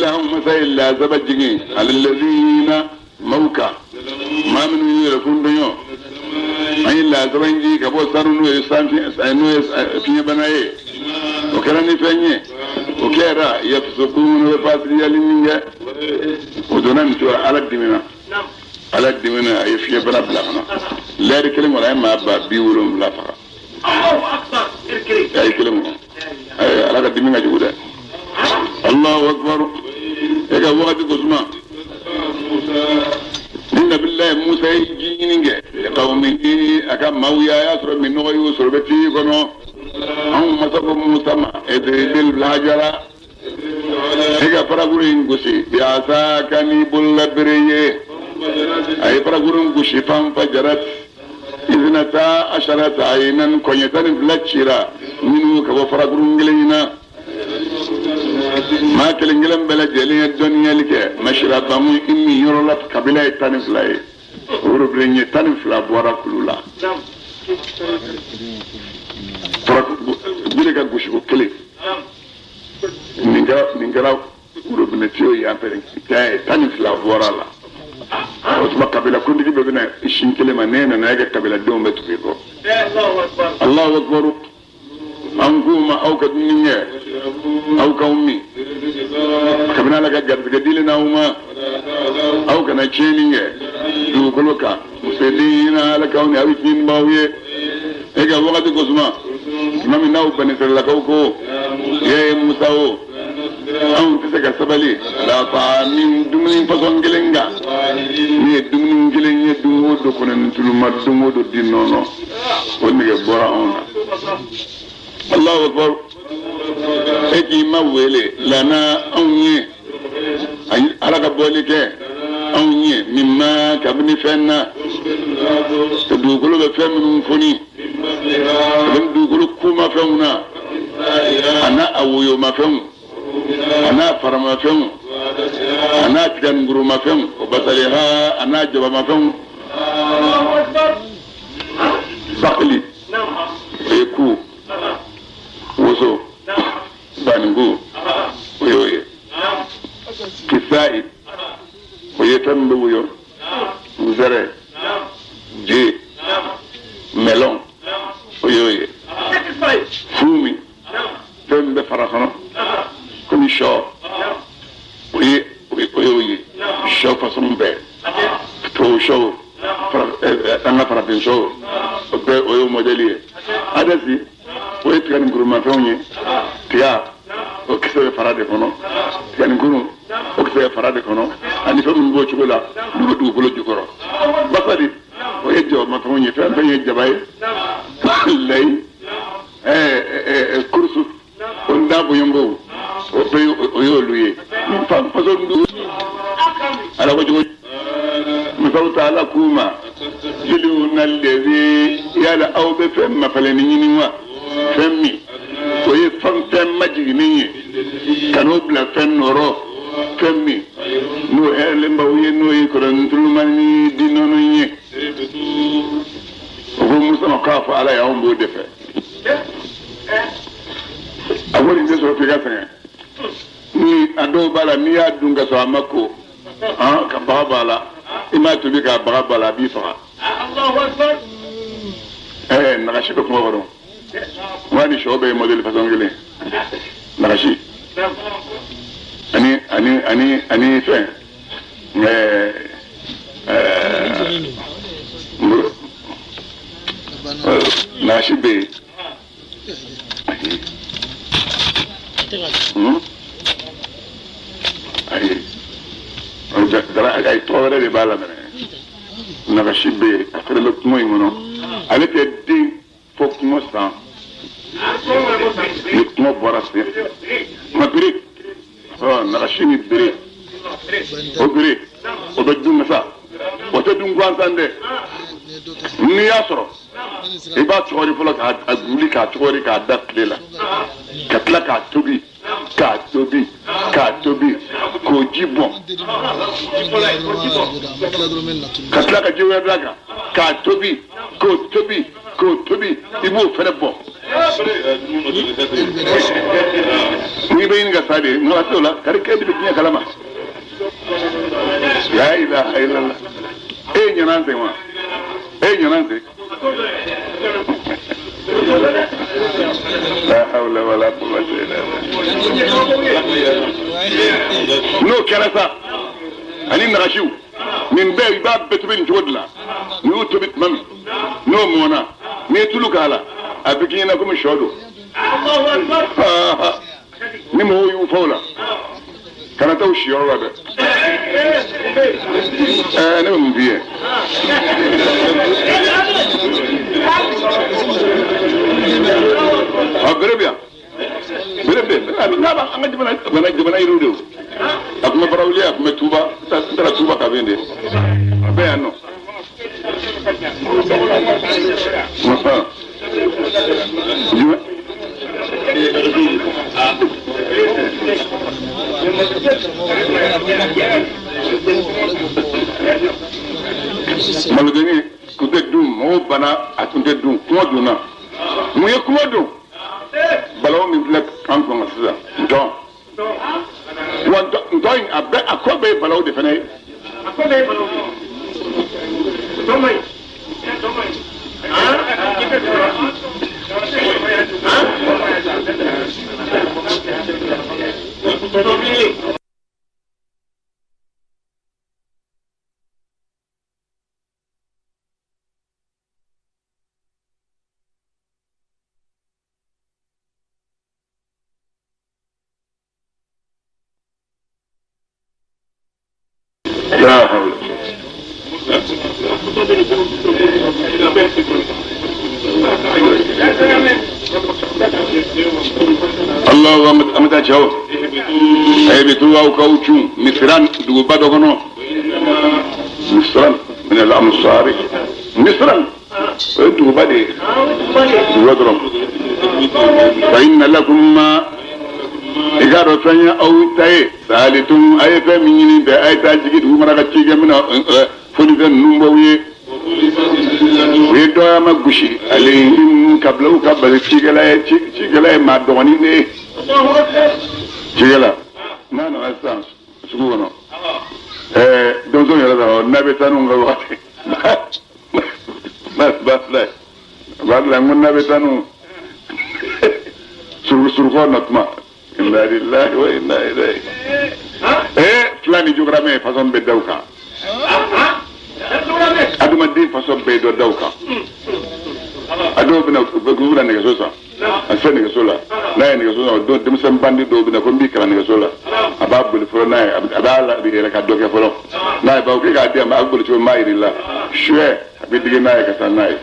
ولهم مثل لا زبجين على الذين موكا ما من يكون دنيو أي لا زبجين كبو سارنو يسام في بناي وكراني فيني وكيرا يفسقون وفاسريا لمنجا ودونان تو على الدمنا على الدمنا يفي بلا بلانا لا يكلم ولا ما أبى بيولم لا فقط الله أكبر الكريم لا يكلم على الدمنا جودا الله أكبر إذا وقت قسمة إن بالله موسى يجيني قومه أكم مويا يسر من نوع يسر بتي كنو هم مسكوا موسى ما إدريل بالهجرة إذا فرغورين قسي بياسا كني بول بريه أي فرغورين قسي فام فجرت إذنتا عشرة عينا كونيتان فلتشيرا منو كبو فرغورين جلينا ما كلنجلن بلا جلي الدنيا لك مشربهم إني يرلت قبيلة تنفلاي وربرني تنفلا بورا كلولا فرق بيلك غوشو كلي نينغرا وربنتيو يامبرين تاي تنفلا بورا لا وسما قبيلة كندي ببنا شينكلي منين ناغا قبيلة دوم بتفيكو الله اكبر أنكما أو كدنيا أو كومي كبنا لك جديل ناوما أو كنا تشينيا دو كلوكا مسدينا لكوني أو تين باوية إيجا وقت كوسما ما من ناو بنسر لكوكو يا مساو أو تسكت سبالي لا فامين دمين فصون جلنجا ني دمين جلنجا دو دو كنا نتلو دو دو دينونو ونيجي براونا الله أكبر إجي مويلي لنا أوني على قبولك أوني مما كابني فينا تدوكلو بفهم فني تدوكلو كوما فهمنا أنا أويو ما فهم أنا فرما فهم أنا تنغرو ما فهم وبصلها أنا جبا ما فهم بقلي ويكو وصو بانغو ويوي كسائي ويتنبو ويو وزرع جي ملون ويوي فومي تنب فرخنا كل شو ويوي شو فصم بي تو شو أنا فرابين شو ويو موديلي هذا زي ويتكلم كروما فوني تيا وكسر فرادة كنو تكلم كرو وكسر فرادة كنو أني فهم بوش كلا نودو كله جكرا بس ويجوا ما فوني فهم يجباي لي كرسو وندابو يمبو ويولوي فهم فصل على وجه مسوت على كوما جلون الذي يلا أو بفهم فلنيني فمي ويفهم فم مجني كانوا بلا فم نورو فمي نو هلم بوي نو يكرن تلمني دينوني وهو مسلم كاف على يوم بودفه أقول إن جسوا في كاسين ni ado bala ni ya dunga so amako ka bala ima to bi ka bala bi fa Allahu akbar nagashi ko mo wani shobe model façon gele nagashi ani fe nagashi be ay tore de bala mene nagashi be afre le moy mono avec des fok mo sa nit mo borasi ma biri nagashi ni biri o biri o be dum sa o te dum gwantande ni yasoro e ba tsori fulo ka aguli ka tsori ka daklela ka tla ka tobi ko jibon ka tla ka jiwe blaga ka tobi ibo fere bon ni ni bayin ga sade ngala tola kar ke bi tinya kalama la ilaha illallah nyananze wa nyananze la hawla wala quwwata illa billah no karasa ani ngashu min be bab betubin jodla ni utubit mam no mona ni tulukala abikina kuma shodo Allahu akbar ni mo yu fola kana taw shiyo da ne mun biye abrabia berebe na ba anga dibana irudo akuma barawliya akuma tuba tara tuba ka bende abe ano malgani kunte dum mo bana atunte dum ko duna mo ye ko dum balaw mi black kan ko ngasa don doing abe akobe balaw de fene akobe balaw domai لا حول الله أمد أجاو أي بتوا وكاوتشو مصران دوبا دوغنو مصران من الأمصار مصران دوبا دي دوغرو فإن لكم ما إذا رفعنا أو تاي سالتم أي فمين بأي تاجيد هم ركتيج من فلذا نمبوي ويدوا ما غشي عليهم قبل تيجلا ما دوني نه تيجلا نانو أسان سكونا دونزون يلا نبي تانو غواتي بس لا من نبي تانو سرقة نتما إنا لله وإنا إليه فلان جغرامي فصل بدوكا أدو مدين فصل بدو دوكا أدو بنا بقولا نجسوسا أنسان نجسولا ناي نجسولا دو دمسم باندي دو بنا كم بيكلا نجسولا أباب بالفرو ناي أبالا بيرك أدوك فرو ناي باوكي قاعدين أباب بالفرو ما يري الله شوي بدي ناي كسان ناي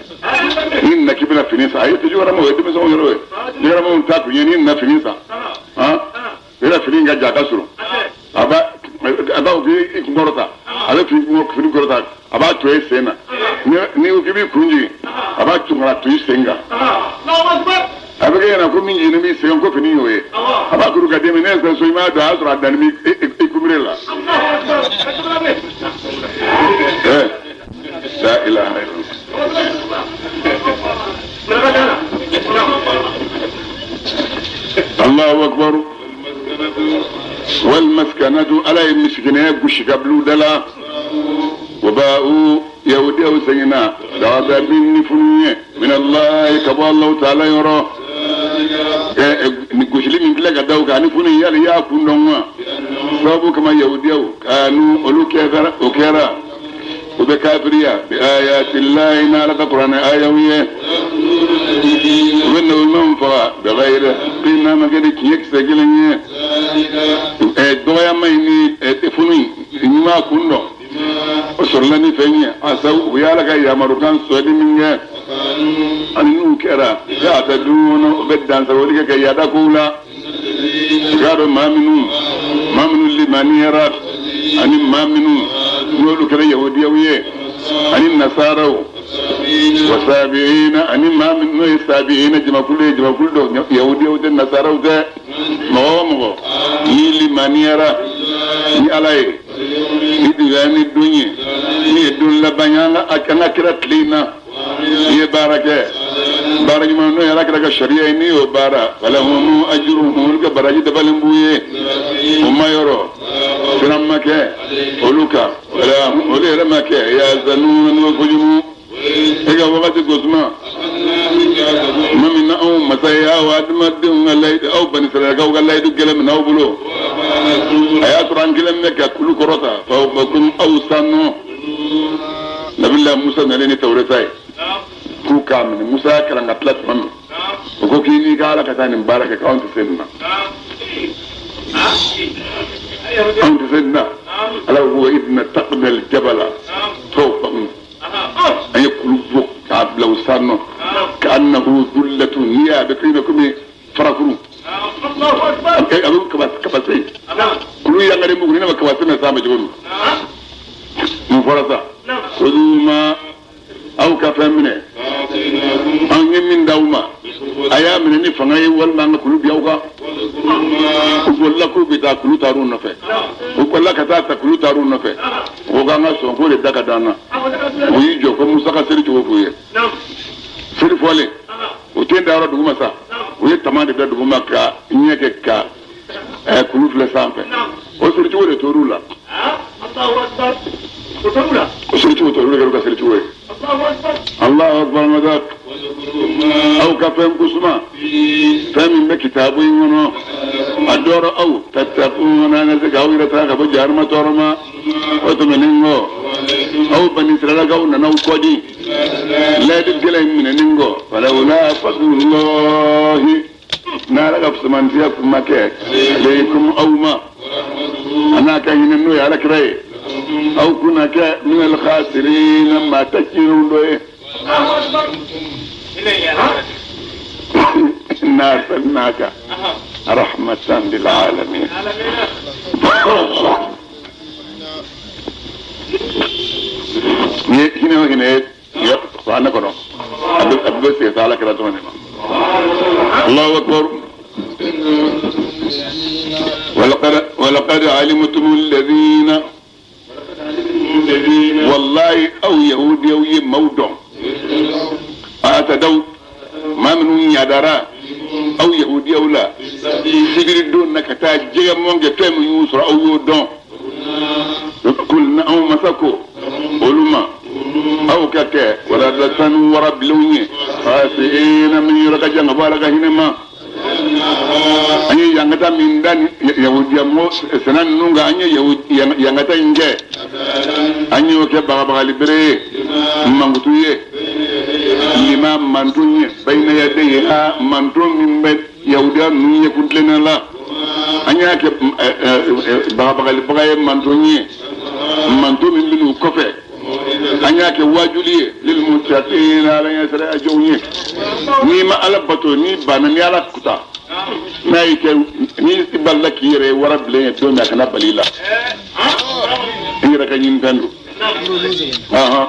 إن نكبنا فينيسا أيه تجورامو يدمسون يروي جورامو نتاكو ينين نفينيسا ila filin ga jaga suru aba ubi ngorota ala fi ngorota aba to esena ni ubi kunji aba tungala to isenga aba ga na ko minji ni mi sen ko fini yoye aba kuru ga de me ne so ima da asra dan mi ikumrela la ilaha illallah Allahu akbar والمسكنة على المسكنة يبقش قبلو دلا وباءوا يهودي أو سينا لعذاب نفنية من الله كبا الله تعالى يرى نقوش لي من كلا قدوك نفنية ليأكون نوما صابوا كما يهودي كانوا أولو كيرا وبكافرية بآيات الله نالك قرآن آيوية وإنه المنفرة بغير قيمة ما قد يكسى قلنية الدوايا ما يني تفني إنما كنو وصلني فيني أسو ويالك يا مروكان سؤالي مني أنو كرا يعتدون وبدان سوالك كي يدكولا قالوا ما منو اللي يرى أني ما منو نقولوا كده يهودية أني النصارى وسابعين أني ما منو السابعين جمع كل يهودية والنصارى وده مو يلي ما يرى ni alaye ni digani dunye ni dun la banyana akana kira klina ye barake baraji ma no yala kira sharia ni o bara falahum ajruhum ka baraji dabalim buye umma yoro firam make oluka wala ole make ya zanun wa fujumu ega wakati gosma mami na o masaya wa admadun alayda aw bani saraka wa alaydu gelam na bulo aya turan gelam me ka kulu korota fa bakum awsanu nabilla musa naleni tawretai ku kamin musa karanga tlat man ko kini kala katani baraka kaunti senna kaunti senna ala huwa idna taqbal jabala fawqa ay kulu kabla usano كأنه ذلة هي بكينكم فرقرو أي أبو كباسين كل يعمل مغنينا بكباسين سامع جون مفرزا خذوا ما أو كفمنه أن يمين دوما أيام من نفعي ولا نقول بيوكا ولا كل بيتا كل تارون نفع وكل كتات كل تارون نفع وكان سونكول دكا دانا ويجو كموسى كسرتو وفويه siri fole o tenda ro duguma sa o ye tamande da duguma ka nyeke ka kulu fle sampe o siri tuwe torula Allahu akbar o torula o siri tuwe torula ka siri tuwe Allahu akbar madak au ka fem kusma fem me kitabu ngono adoro au tatakuna na zaka wira ta ka bajar ma torma o to meningo au bani sira ga una na ukodi لا تبقى من نينغو ولولا فضل الله نارا قفصمان فيكم مكاك عليكم أو ما أنا كاين النوي على كراي أو كنا من الخاسرين لما تكيرون له إنا أرسلناك رحمة للعالمين هنا فأنا كنا أبغى سيسالة كذا تمام الله أكبر ولقد علمتم الذين والله أو يهودي أو يمودون أتدوا ما من يدرا أو يهودي أو لا سيجدون نكتاج جيا مونج تيم يوسر أو يودون كلنا أو مسكوا علما أو كك ولا لسان ورب لوني فاسئين من يرجع نبارك هنما أني يانغتا من دان يهودي مو سنان نونغا أني يانغتا إنجه أني وكي بابا لبري مانغتويه لما مانتوني بين يديها مانتون من بيت يهودي نوني كنتلنا لا أني وكي بابا لبري مانتوني مانتون من بنو كفه anya ke wajuli lil muttaqin ala yasra ajuni ni ma alabato ni bana ni ala kuta nay ke ni tiballa kire warab le do na kana balila ira ka yin tandu aha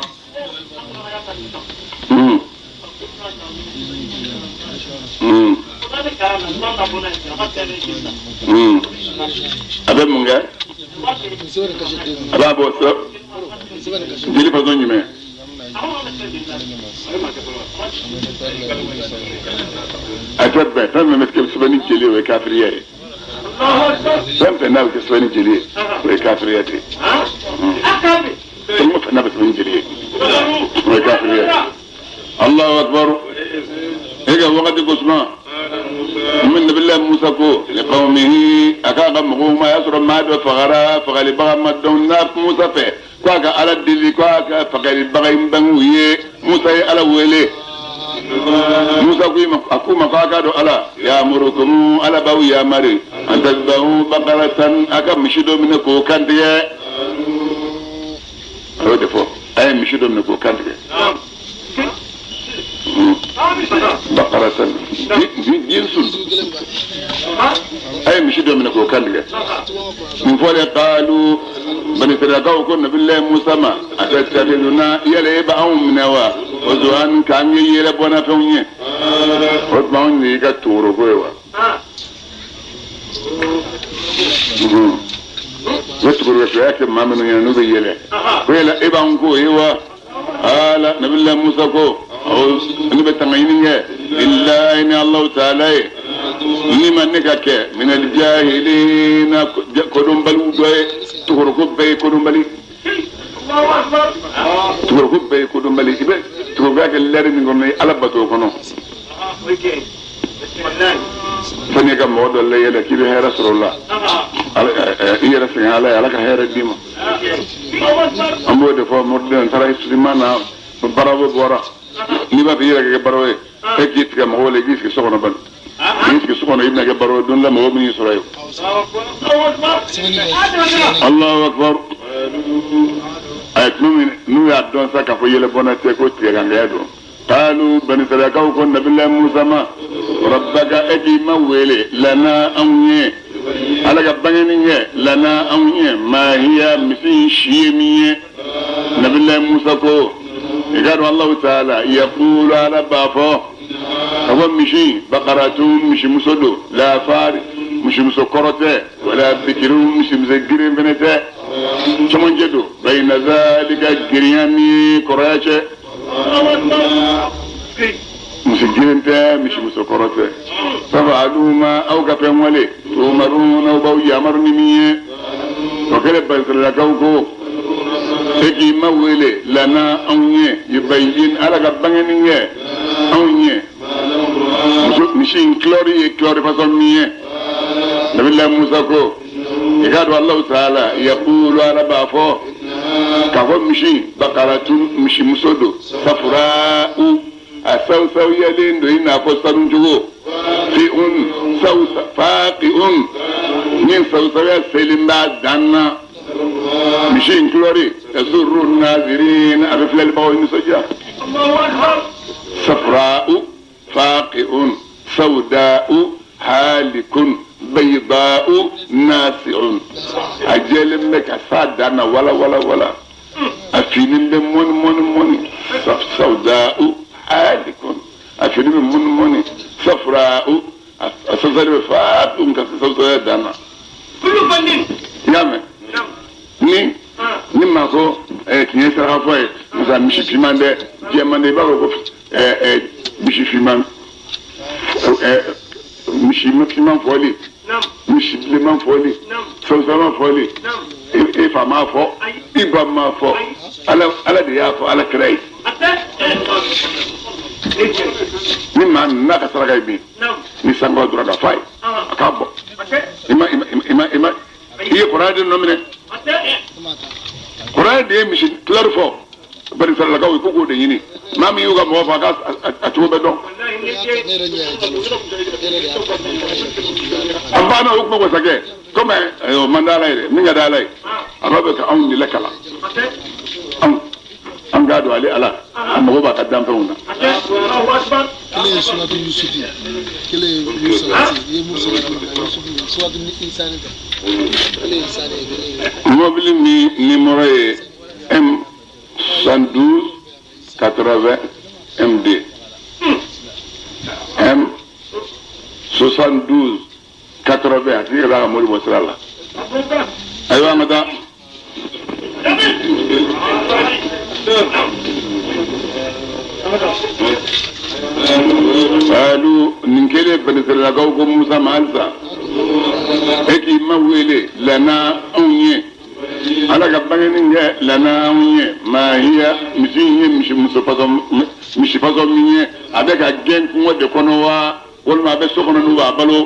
abe munga aba bo so jeli façon jumɛn a tɛ bɛn fɛn fɛn bɛ kɛ sɛbɛnni jeli o ye kafiriya ye fɛn fɛn n'a bɛ kɛ sɛbɛnni jeli ye o ye kafiriya de fɛn o fɛn n'a bɛ sɛbɛnni jeli ye o ye kafiriya ye Allahu akbar e ka wagati ko suma من نبي الله موسى كو لقومه أكاد مغوما يسر ما دو فغرا فغلي بغا مدون ناف موسى فيه كواكا على الدلي كواكا فغلي بغا يمبنوه موسى على ويلي موسى كو أكو مكواكا دو على يامركم على باو يا مري أن تذبحوا بقرة أكا مشدو منكو كانتيه هو دفو أي مشدو منكو كانتيه بقرة جنسون أي مشي دوم نكو كالجة من فوق قالوا بني سرقوا كنا بالله موسى ما أتتخذنا يلي بعهم منوا وزوان كان يلبونا فوني وطبعون يجا تورو كوا وتقول رفيعك ما من ينوب يلي ويلا إبان كو هو نبي الله موسى كو ni betangayinge lillahi ni Allah ta'ala lima nekake min al-jahilina kodum balu doye tuko be kodum bali Allahu akbar tuko be kodum bali ibe tuko ga leer mi ngone alabato kono fani ka modo le yele kibe he rasulullah iya rasul ala ala ka here dima ambo de fo modden tara islimana barawo bora ni ba biira ke barawo e git ka mo le gis ke sokono ban gis ke sokono ibna ke barawo don la mo mi surayo Allahu akbar ay nu ya don saka fo yele bonate ko tiga ngado قالوا بني سرقوا كن بالله موسى ما ربك اجي مويل لنا أونيه على جبانينيه لنا أونيه ما هي مسين شيمية نبي الله موسى كو قالوا الله تعالى يقول على بافو هو مشي بقراتهم مشي مسدو لا فار مشي مسكرته ولا بكرون مشي مزجرين بنته شمن جدو بين ذلك جرياني كراشه مسجلنته مش مسكرته ففعلوا ما أوقف ولي تؤمرون أو بو يأمرني مية وكلب بنسلكوكو تجي مولي لنا أونيه يبين على قبانينيه أونيه مشين كلوري فصميه نبي الله موسى كو يقال الله تعالى يقول على بافو كفو مشي بقرة مشي مسودو صفراء أسوسو يلين دوين أفوسترون جوو في سوسا فاقئ من سوسو يسلم بعد دانا مشي كلوري يسر الناظرين أرفل الباوي نسجا صفراء فاقئ سوداء هالك بيضاء ناسع أجل لك سادنا ولا أفين من سوداء هالك أفين من صفراء أسوسر فاق كسوسر دانا كل فنين يامن ni mako tiɲɛ saraka fɔ ye musa misi fiman dɛ jɛman de i b'a fɔ ko misi fiman misi fiman fɔli misi bilenman fɔli sɔsɔman fɔli e fa m'a fɔ i ba m'a fɔ ala de y'a fɔ ala kira ye ni maa n'a ka saraka ye bin ni sango dɔrɔn ka fa ye a k'a bɔ i ye kɔrɔ de nɔ minɛ kɔrɔ de ye misi kilari fɔ bari saralakaw ye ko k'o de ɲini maa min y'u ka mɔgɔ faga a cogo bɛ dɔn an banna o kuma masakɛ komi man da ala ye dɛ min ka da ala ye a b'a fɛ ka anw de lakalan an k'a dɔn ale ala a mago b'a ka danfɛnw na. kelen ye suratu yusufi kelen ye musalati i ye musalati yusufi suratu insani ta kelen ye insani ye kelen ye. mobili min numéro ye M112 80 MD M72 80 a tigi ka taa ka mobili bɔ sira la ayiwa an ka taa. قالوا نكلي بنسرقوا موسى مالسا اكي ما ويلي لنا اونيه على قبلين لنا اونيه ما هي مش فازو ميه ابيك اجن كو de konowa wol ma be sokono nu ba balo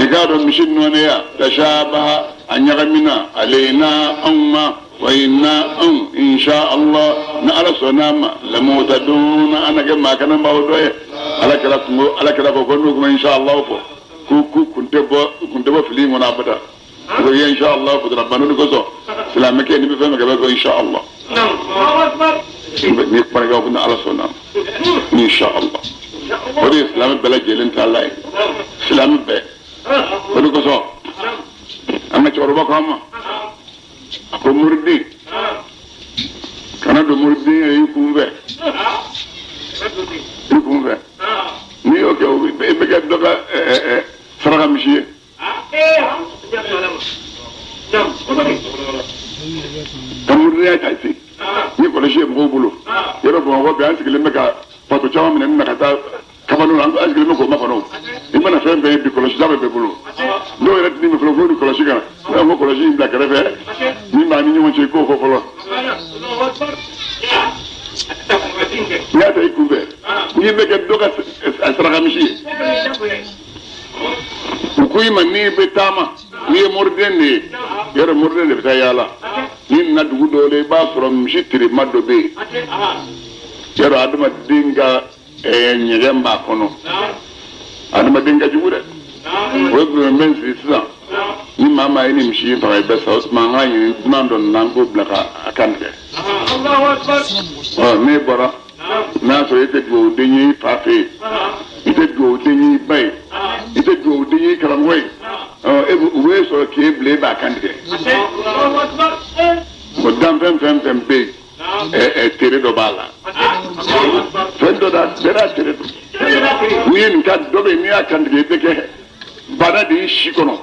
igado mishin noneya tashabaha anyagamina alaina amma وإنا إن شاء الله نعرف سنام لموتدون أنا كما كان موضوع على كذا كونكم إن شاء الله كنت بفلين ونابدا إن شاء الله كنت ربنا نقصه سلامك يعني بفهمك إن شاء الله نكبر جوابنا على سنام إن شاء الله ودي سلام بلاد جيلين تعالى سلام بلاد ونقصه أما توربك هم ko murdi kana do murdi yi kumbe ni o ke o be ga doga saraka mishi ko murdi ya taiti ni ko le je mo bulu yero bo ko ko bi an sigilen bɛ ka faso caman minɛ na ka taa kabalo la an sigilen bɛ k'o makɔnɔ i mana fɛn bɛɛ ye bi kɔlɔsi da bɛ bɛɛ bolo dɔw yɛrɛ tɛ min fɔlɔ fo ni kɔlɔsi kana n'an ko kɔlɔsi in bila kɛrɛfɛ min b'a ni ɲɔgɔn cɛ i k'o fɔ fɔlɔ n'i y'a ta i kunfɛ n'i bɛ kɛ dɔ ka saraka misi ye u ko i ma n'i bɛ taama n'i ye moriden de ye yɔrɔ moriden de bɛ taa yaala n'i nana dugu dɔw la i b'a sɔrɔ misi tirema dɔ bɛ yen yɔrɔ adamaden ka ɲɛgɛn b'a kɔnɔ adamaden ka jugu dɛ o ye bulon bɛ sigi sisan ni maa maa ye ni misi in faga i bɛ sa o tuma an k'a ɲini dunan dɔ nana an k'o bila ka kan tigɛ n'e bɔra n'a sɔrɔ i tɛ dugawuden ye i fa fɛ yen i tɛ dugawuden ye i ba ye i tɛ dugawuden ye i karamɔgɔ ye u b'e sɔrɔ k'e bila e b'a kan tigɛ o danfɛn fɛn fɛn bɛ yen tere dɔ b'a la fɛn dɔ da bɛɛ n'a tere don n'i ye nin ka dɔ bɛ yen n'i y'a kan tigɛ i bɛ kɛ bana de y'i si kɔnɔ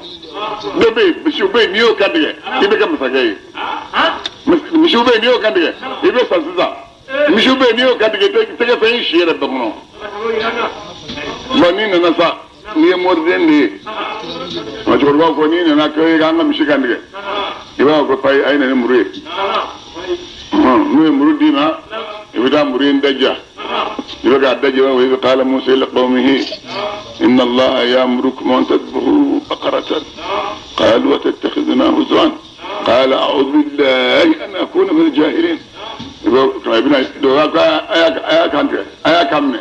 dɔ bɛ yen misiw bɛ yen n'i y'o kan tigɛ i bɛ kɛ masakɛ ye misiw bɛ yen n'i y'o kan tigɛ i bɛ san sisan misiw bɛ yen n'i y'o kan tigɛ i tɛ kɛ fɛn y'i si yɛrɛ bɛɛ kɔnɔ bon n'i nana sa n'i ye moriden de ye cɛkɔrɔbaw ko n'i nana ko an ka misi kan tigɛ i b'a fɔ ko a ye na ni muru ye n'u ye muru d'i ma i bɛ taa muru in daja i bɛ k'a daja wa i bɛ k'ala musa ila qawmihi inna allaha ya'murukum an tadhbahu baqaratan qalu atattakhiduna huzwan qala a'udhu billahi an akuna min al-jahilin i bɛna dɔw a y'a kan tigɛ a y'a kan minɛ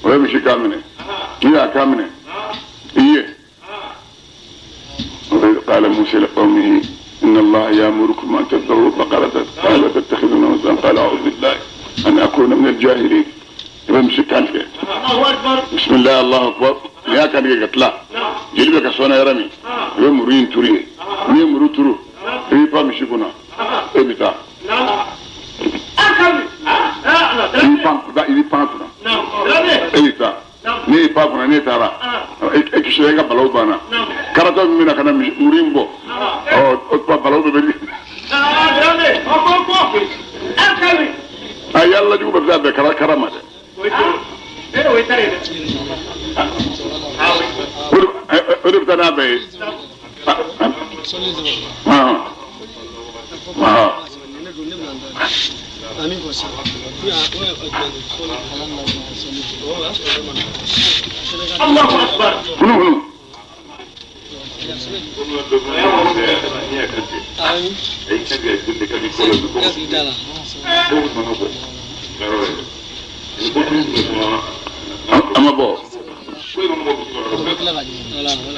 o ye misi kan minɛ n'i y'a kan minɛ i ye قال موسى لقومه إن الله يأمركم أن تذبحوا بقرة قالوا تتخذون هزوا قال أعوذ بالله أن أكون من الجاهلين يمسك عنك بسم الله الله أكبر يا كان يقتلا جلبك سونا يرمي يمرين تري يمرو ترو يبقى مشيكونا إبتا إبتا ne pa kuna ne tara e kishe ga balaw bana karato mi na kana murimbo o pa balaw be beli ay yalla ju be zabe karama de o de tana be Allahu Akbar. Amabo.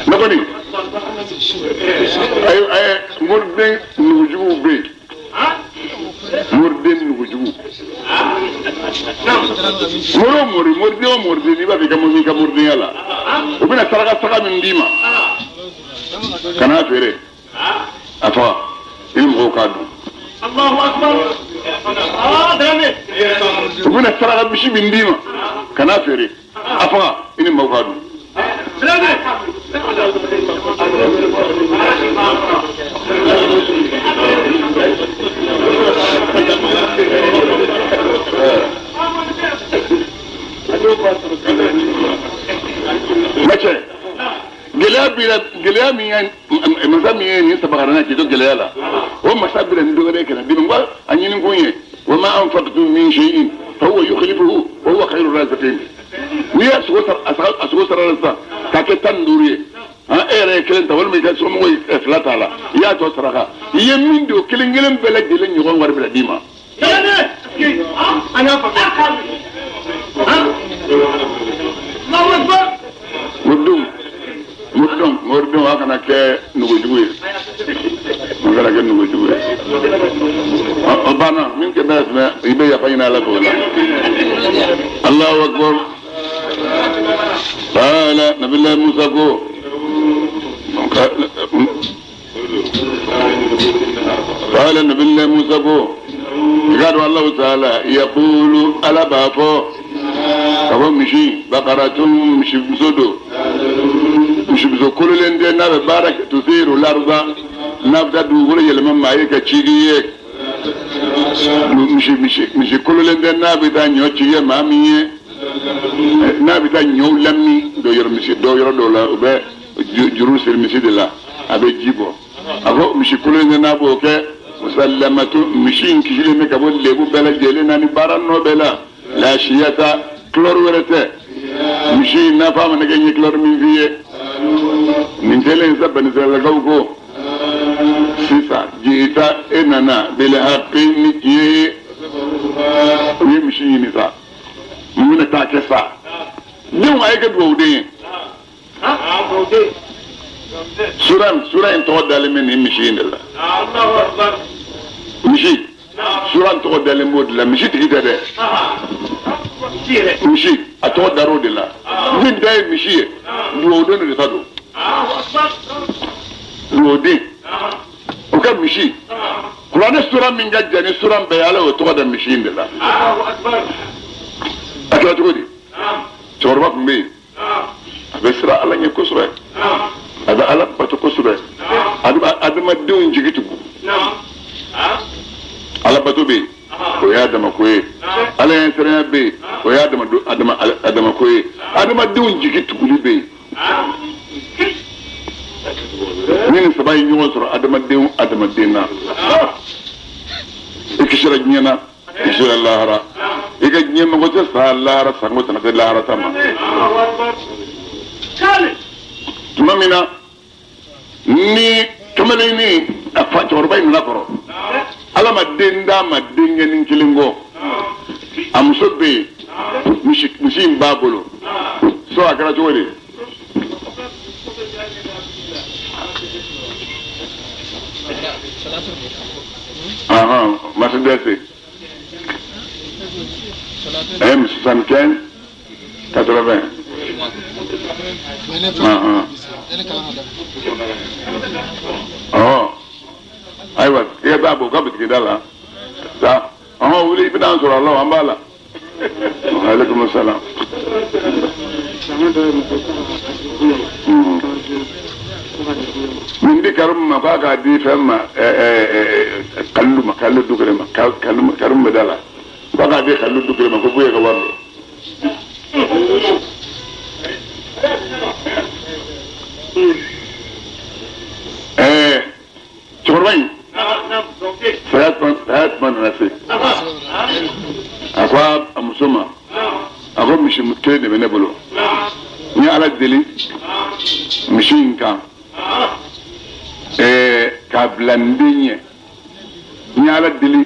Nabani. Ay morden nujubu be. Morden nujubu. Mordi ni ba bi ka mordi yala o bina saraka min dima kana fere afa ilmu ko kadu Allahu Akbar. Dame. o bina saraka bishi min dima kana fere afa ilmu ko kadu Dame. mace gɛlɛya min ye masa min ye nin sabagarana k'i to gɛlɛya la o masa bɛna nin dɔgɔdɛ kana dimi wa a ɲini kun ye wa ma anfaqtum min shay'in fa huwa yukhlifuhu wa huwa khayru raziqin n'i y'a sogo sara sisan k'a kɛ 15 ye e yɛrɛ ye kelen ta walima i ka somɔgɔw ye 2 t'a la i y'a tɔ saraka i ye min don kelen kelen bɛɛ lajɛlen ɲɔgɔn wari bɛna d'i ma mordon wa kana kɛ nugujugu ye o kana kɛ nugujugu ye o banna min kɛ bɛɛ fɛnɛ i bɛ yafa ɲini ala fɛ o la Allahu akbar qala nabillahi Musa ko قال نبي الله موسى قالوا الله تعالى يقول ألا بافو كما مشي بقرة مشي بسودو مشي بسودو كل لندي نابي بارك تثير الأرض نبدأ دوغل يلمن معيك تشيجيك misi kololen tɛ n'a bɛ taa ɲɔ ci ye maa min ye n'a bɛ taa ɲɔw lami dɔ yɔrɔ dɔw la u bɛ juru siri misi de la a bɛ ji bɔ a ko misi kololen tɛ n'a b'o kɛ musalamatu misi in kisilen bɛ ka bɔ lebu bɛɛ lajɛlen na ni baara nɔ bɛɛ la laasiyata kilɔri wɛrɛ tɛ misi in n'a fɔ a mana kɛ n ye kilɔri min f'i ye nin kɛlen sa banisiralakaw ko sisan jigita e nana bilhaqi ni tiɲɛ ye u ye misi ɲini sa mun bɛna taa kɛ sa denw a ye kɛ dugawuden ye sura in tɔgɔ dalen bɛ nin misi in de la misi sura in tɔgɔ dalen b'o de la misi tigi tɛ dɛ misi a tɔgɔ dar'o de la min ta ye misi ye dugawuden de ta don dugawuden o ka misi kuranɛ sura min ka jan ni sura bɛɛ ye ala y'o tɔgɔ da misi in de la a kɛra cogo di cɛkɔrɔba tun bɛ yen a bɛ siran ala ɲɛ kosɛbɛ a bɛ ala bato kosɛbɛ a bɛ adamadenw jigi tugu ala bato bɛ yen o y'a damako ye ala ɲɛ siranya bɛ yen o y'a damako ye adamadenw jigi tuguli bɛ yen ni nin saba ye ɲɔgɔn sɔrɔ adamaden na i kisira diɲɛ na i kisira lahara i ka diɲɛ mago tɛ sa lahara sango tɛna se lahara ta ma tuma min na ni kamalenin a fa cɛkɔrɔba in nana kɔrɔ ala ma den d'a ma denkɛnin kelen kɔ a muso bɛ yen misi in b'a bolo so a kɛra cogo di Mercedes. 75 80. Aywa, ya ba bo ka bitike dala. Ta, wuli bi dan sura Allah an bala. Wa alaikum assalam. Min di karum ma ba ga di fam kallu dugre ma karum dala. Ba ga di kallu dugre ma ko buye ga warlo. Chorbain. Sayat man nasi. Akwa amusoma. Akwa mishi mutke de bene bolo. Ni ala deli. Mishi nka. Ka blandinye. Ni ala deli.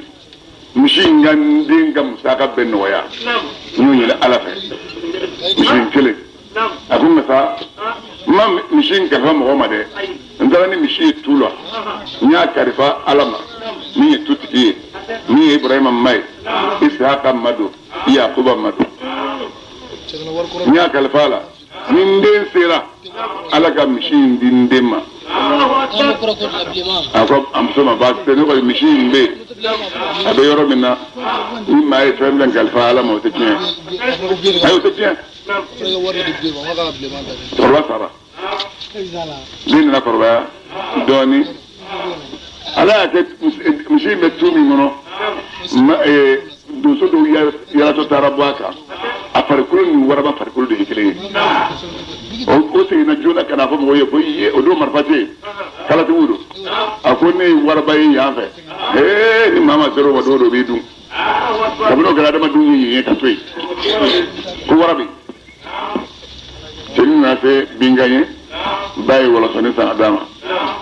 Mishi ngandinga musaka benoya. Ni yele ala fe. Mishi nkele. Akwa masa ma mishi nka fa mo de. Ndara ni mishi tulo. Nya karifa alama. Ni tutiki. Ni Ibrahim Mai. Ishaq Madu. Yaqub Madu. Nya kalfala. Minden sera. Alaka mishi ndindema. Ako amsoma ba tene ko mishi mbe. Abe yoro minna. Ni mai femben kalfa alama o tekien. Ayo tekien. Torba sara. Din na korba doni ala ke mishi metumi mono ma do so do ya to tarabaka aparikulu ni waraba aparikulu de hikele o se na jona kana fo mo ye ko ye o do marfate kala to wudo akone waraba yi ya fe ni mama zero wa do be dum kabino gara da madu yi ka toy ko warabi tin na se binganye bayi wala soni sa adama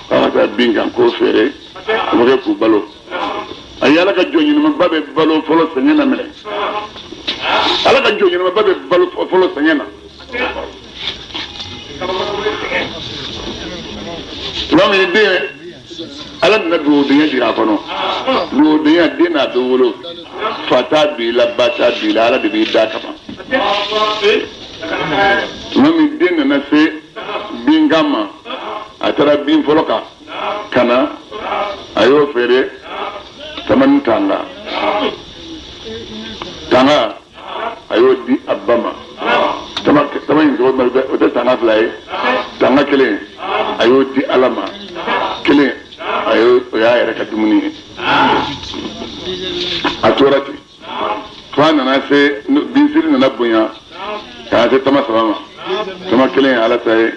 ta bingan ko fere ko ke ku balo ayala ka joni ma babe balo folo sanyana mele ala ka joni ma babe balo folo sanyana lami de ala na do de ya kono do de ya de na do wolo fata bi la bata bi la ala de bi da kama lami de na se bingama atara bin foloka kana ayo fere taman tanga ayo di abama taman go mal o ta tanga flay tanga kele ayo di alama kele ayo ya yere ka dumuni a tora ten fa nana se binsiri nana bonya k'a se tama saba ma tama kelen ye ala ta ye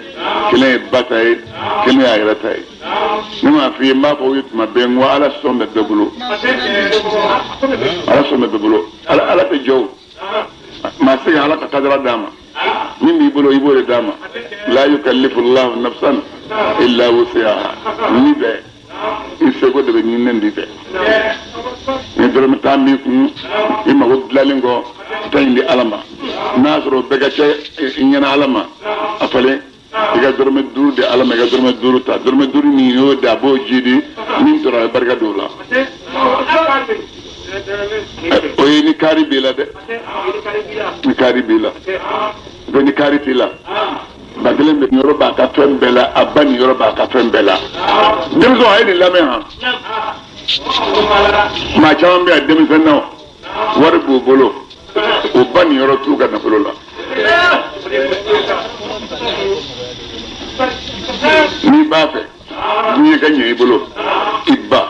kelen ye ba ta ye kelen ye a yɛrɛ ta ye ne m'a f'i ye n b'a fɔ aw ye tuma bɛɛ n ko ala sɔn bɛ bɛɛ bolo ala sɔn bɛ bɛɛ bolo ala tɛ jɔ o maa se ka ala ka kadira d'a ma min b'i bolo i b'o de d'a ma la yukallifu llahu nafsan illa wusiha ni bɛɛ i seko de bɛ ɲininen di fɛ ni dɔrɔmɛ tan b'i kun i mago dilanlen kɔ i ta ɲi di ala ma n'a sɔrɔ bɛɛ ka kɛ i ɲɛna ala ma a falen i ka dɔrɔmɛ 5 di ala ma i ka dɔrɔmɛ 5 ta dɔrɔmɛ 5 min y'o di a b'o ji di min tora a bɛ barika don o la o ye ni kaari b'i la dɛ ni kaari b'i la ko ni kaari t'i la ba kelen bɛ nin yɔrɔ b'a ka fɛn bɛɛ la a ba nin yɔrɔ b'a ka fɛn bɛɛ la denmisɛnw a ye nin lamɛn han maa caman bɛ yan denmisɛnninw wari b'u bolo o ba nin yɔrɔ t'u ka nafolo la n'i b'a fɛ n'i ye ka ɲɛ i bolo i ba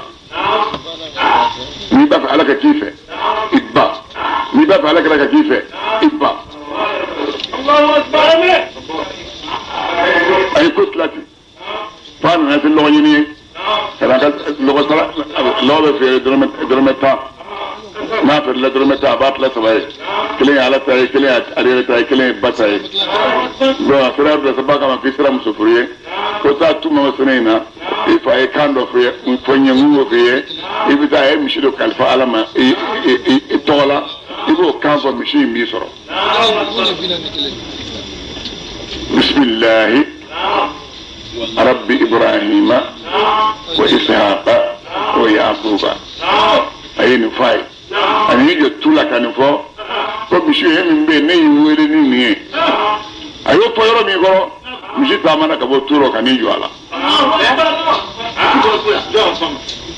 n'i b'a fɛ ala ka k'i fɛ i ba n'i b'a fɛ ala ka k'i fɛ i ba a ye ko tila ten fa nana se lɔgɔ ɲini ye ka na ka lɔgɔ bɛ feere dɔrɔmɛ 10 n'a feerela dɔrɔmɛ 10 a b'a tila 3 ye kelen ye ala ta ye kelen ye ale yɛrɛ ta ye kelen ye ba ta ye donc a sera bila sa ba kama k'i sera muso furu ye ko taa tuma o sɛnɛ in na i fa ye kan dɔ f'i ye fɔ n ye n k'o f'i ye i bɛ taa a ye misi dɔ kalifa ala ma i tɔgɔ la i b'o kan fɔ misi in b'i sɔrɔ bisimilahi rabbi ibrahima wa ishaqa wa yaquba a ye nin fɔ a ye ani y'i jɔ tu la ka nin fɔ ko misi ye min bɛ yen ne y'i wele ni nin ye a y'o fɔ yɔrɔ min kɔrɔ misi taamana ka bɔ tu rɔ ka n'i jɔ a la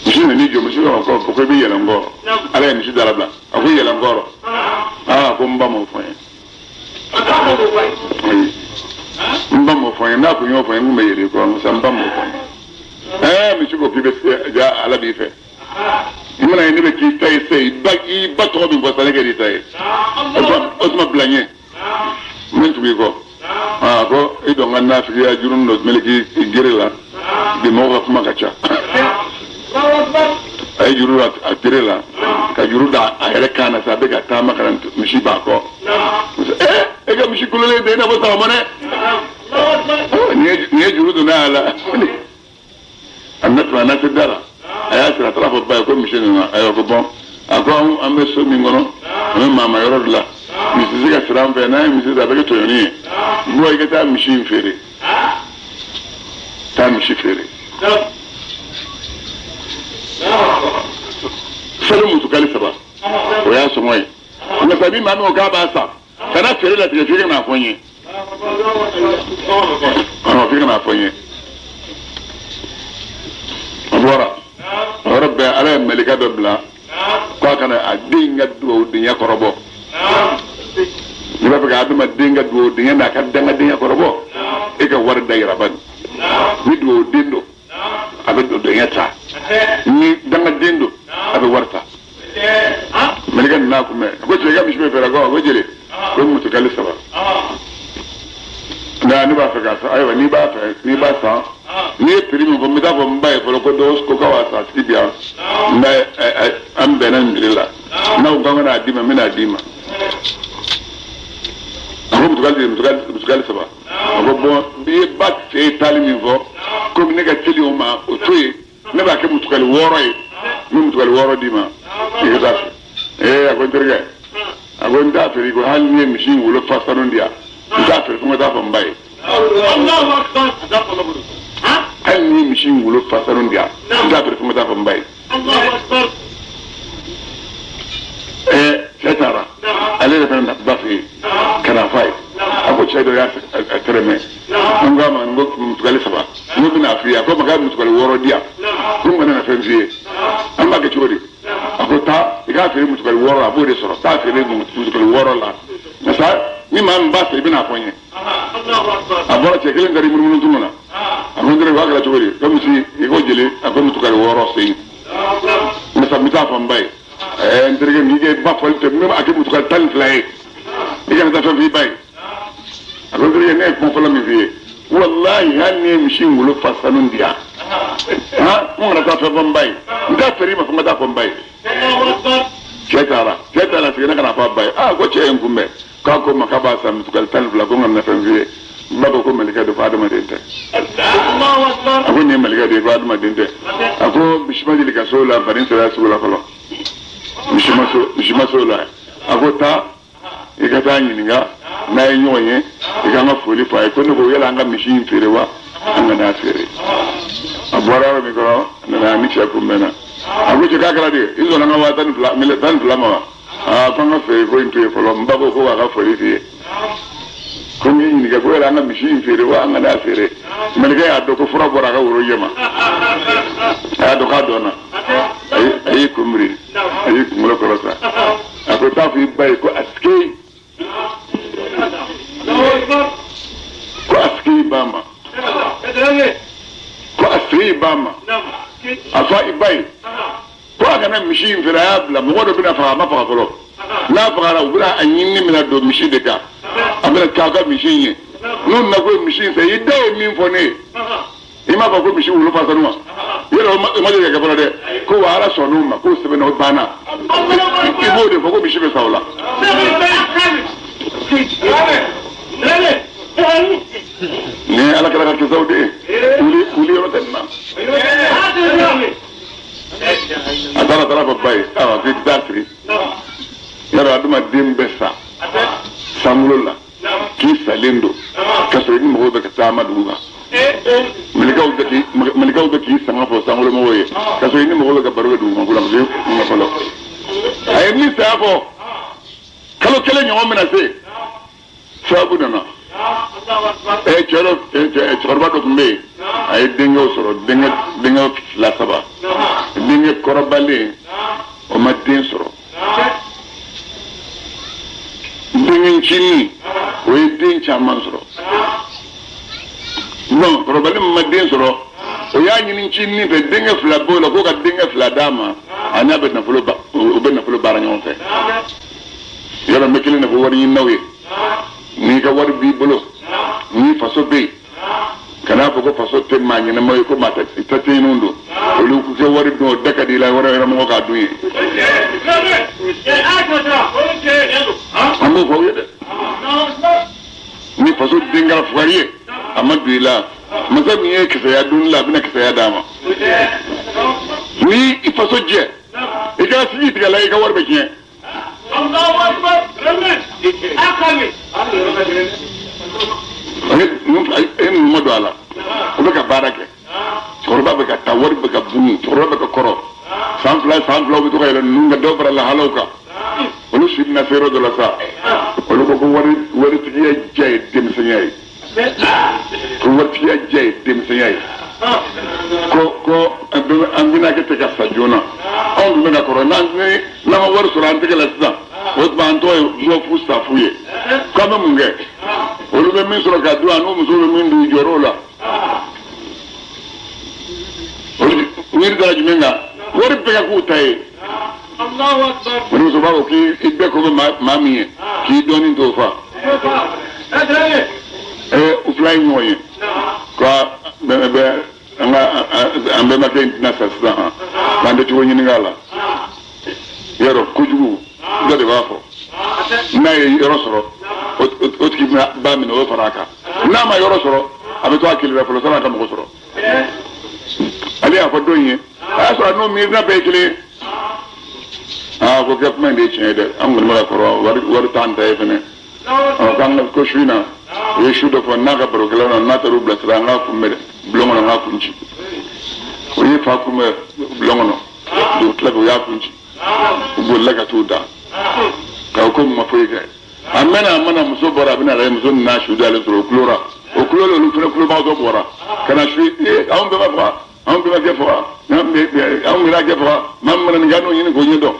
misi nan'i jɔ misi b'a fɔ ko i bɛ yɛlɛ n kɔrɔ ala ye misi dalabila a ko yɛlɛ n kɔrɔ aa ko n ba m'o fɔ n ye n ba m'o fɔ n ye n'a kun y'o fɔ n ye n kun bɛ yɛlɛ i kɔrɔ nka n ba m'o fɔ n ye misi ko k'i bɛ ja ala b'i fɛ i mana ye ne bɛ k'i ta ye se i ba tɔgɔ min fɔ sa ne kɛ n'i ta ye o tuma bila n ye n bɛ tugu i kɔ aa ko i dɔn n ka nafigiya jurunin dɔ meleki i gere la bi mɔgɔw ka kuma ka ca a ye juru a gere la ka juru da a yɛrɛ kan na sa a bɛ ka taama ka na misi b'a kɔ e ka misi kololen bɛ i n'a fɔ sama dɛ nin ye juru don n'a la a na tuma na se da la a y'a sira a taara fɔ ba ye ko misi nana a y'a ko bɔn a ko an bɛ so min kɔnɔ an bɛ maama yɔrɔ de la misi se ka sira an fɛ n'a ye misi ta a bɛ kɛ tɔɲɔni ye bɔ i ka taa misi in feere taa misi feere sanu mutukali 3 o y'a sɔngɔ ye nka sabi maa min ko k'a b'a sa kana feere latigɛ f'i ka n'a fɔ n ye f'i ka n'a fɔ n ye a bɔra o yɔrɔ bɛɛ ala ye malika dɔ bila k'a kana a den ka dugawu denkɛ kɔrɔbɔ n'i b'a fɛ ka adamaden ka dugawu denkɛ n'a ka dangadenya kɔrɔbɔ e ka wari da yiraba ni dugawu den don a bɛ denkɛ ta ni dangaden don a bɛ wari ta malika nana kun bɛ a ko cɛ i ka misi bɛ feere a ko jeli ko mutukali 3 nka ne b'a fɛ k'a san ayiwa n'i b'a san n'i ye prix min fɔ n bɛ taa fɔ n ba ye fɔlɔ ko k'a b'a san a tigi bi yan n bɛ an bɛnna nin prix la n'aw kan ka n'a d'i ma n bɛ n'a d'i ma a ko mutukali 3 a ko bɔn n'i ye ba cɛ ye taali min fɔ komi ne ka teli o ma o to yen ne b'a kɛ mutukali 6 ye n bɛ mutukali 6 d'i ma i ka taa fɛ a ko n terikɛ a ko n t'a feere ko hali n'i ye misi in wolo fa sanu di yan n t'a feere fo n ka taa fɔ n ba ye hali n'i ye misi in wolo fa sanu di yan n t'a feere fo n ka taa fɔ n ba ye cɛ taara ale yɛrɛ fana ba fɛ yen ka na f'a ye a ko cɛ dɔ y'a tɛrɛmɛ n k'a ma n ko mutukali 3 n ko bɛna f'i ye a ko ma k'a mutukali 6 di yan ko n kana na fɛn f'i ye an b'a kɛ cogo di a ko taa i k'a feere mutukali 6 a b'o de sɔrɔ taa feere mutukali 6 la nka sa ni maa min b'a fɛ i bɛna fɔ n ye a bɔra cɛ kelen kari munumunu tuma na a ko n tɛrɛ k'a kɛra cogo di ko misi i ko jeli a ko mutukali 6 sen nka sa n bɛ taa fɔ n ba ye nterige ni ke ba fol te même ak bu tukal tan fly ni kan ta fa fi bay ako nterige ne ko fala mi fi wallahi hanne mishi ngulu fasanun dia ha mo na ta fa bay nda feri ma fa ta fa bay Allahu akbar cetara sigena kana fa bay ko ce en kumbe ka ko makaba sam tukal tan fla ko ngam na fa fi baba ko malika do fadama dente Allahu akbar ako ne malika do fadama dente ako bishmadi lika sola barin sala sola kala bishma sola ako ta ikata nyininga na yonye ikanga foli fa ko ne ko yela nga mishin ferewa anga na fere abora mi ko na mi cha kumena ako je kakala de izo na wa tan fla ma ko nga fe ko inte folo mbabo ko wa ka foli fi ko ni ga ko yela nga mishin ferewa anga na fere melga ya do ko fura bora ka woro yema ya do ka dona ay kumri ay kumro ko sa ako ta fi bay ko aske ko aski bama ko aski bama afa ibai ko kana mishin fira ya bla mo do bina fa ma fa folo la fa ra ubra anyinni mina do mishin de ka abla ka ga mishin ye non na ko mishin sai dai min fone ima ba ko mishin wulu fa sanuma yero ma de ka fara de ko wala sonuma ko sebe no bana ibo de ko mishin be sawla ne ala kala ka zawde uli yoro tanna adara tara babay fi datri yara aduma dembesa samulula ki salendo kaso ni mo be ka tama duga malikaw be ki sanga fo samulo mo woye kaso ni mo be ka baruga duga ko la mo ko lo ay ni safo kalo kele nyo mena se sabu nana chorba do kumbe ay dengo soro dengo la saba dengo korobale o ma den soro dengo chini o den chaman soro non korobale ma den soro o ya nyini chini be dengo fla bola ko ka dengo fla dama anya be na fulo ba o be na fulo baranyo fe yara mekele na ko wari nawe ni ka wari bi bolo ni faso be kana ko faso te manya na moy ko mata tate nundo olu ko wari do daka di la wara mo ka duyi amu ko yede ni faso dinga fariye amadu ila masa mi yake saya dun la bina ka saya dama ni faso je ika siji tiga la ika warbe je Allahu akbar ramen akami mo do ala ko be ka barake korba be ka tawar be ka buni korba be ka koro sanfla be to kayla nunga dobra la halauka olu sidna fero de la sa olu ko wari tiya jay dem senyay ko wari tiya jay dem senyay ko ambina ke te ka sajona on be na koro na ma war surante ke la sa o ba nto yo fusta fuye kama munge olu be min soro ka duwa no muso be min du jorola olu ni da jumenga wori be ka ku tay Allahu akbar olu so ba ko ki ibbe ko mami ki doni to fa u fly moye ko be nga ambe ma ke na sa sa bande to ni ngala yero kujugu gade ba fo na yoro soro o tiki ba mi no faraka na ma yoro soro abe to akili be folo sana ka mo soro ali a ko donye a so no mi na be kile ko gap men de chede am ngol mala ko war tanta e fene o kan ko shina ye shudo ko na ga programa na ta rubla tra na ku me blongo na ku nchi o ye fa ku me blongo no do tla go ya ku nchi go laga to da ka ko ma foi ga amana muso bora bina la muso na shuda le tro klora o kloro lu tro kloro ba do bora kana shui on be ma ke fa na be on mira ke fa mamma na ngano yin go nyedo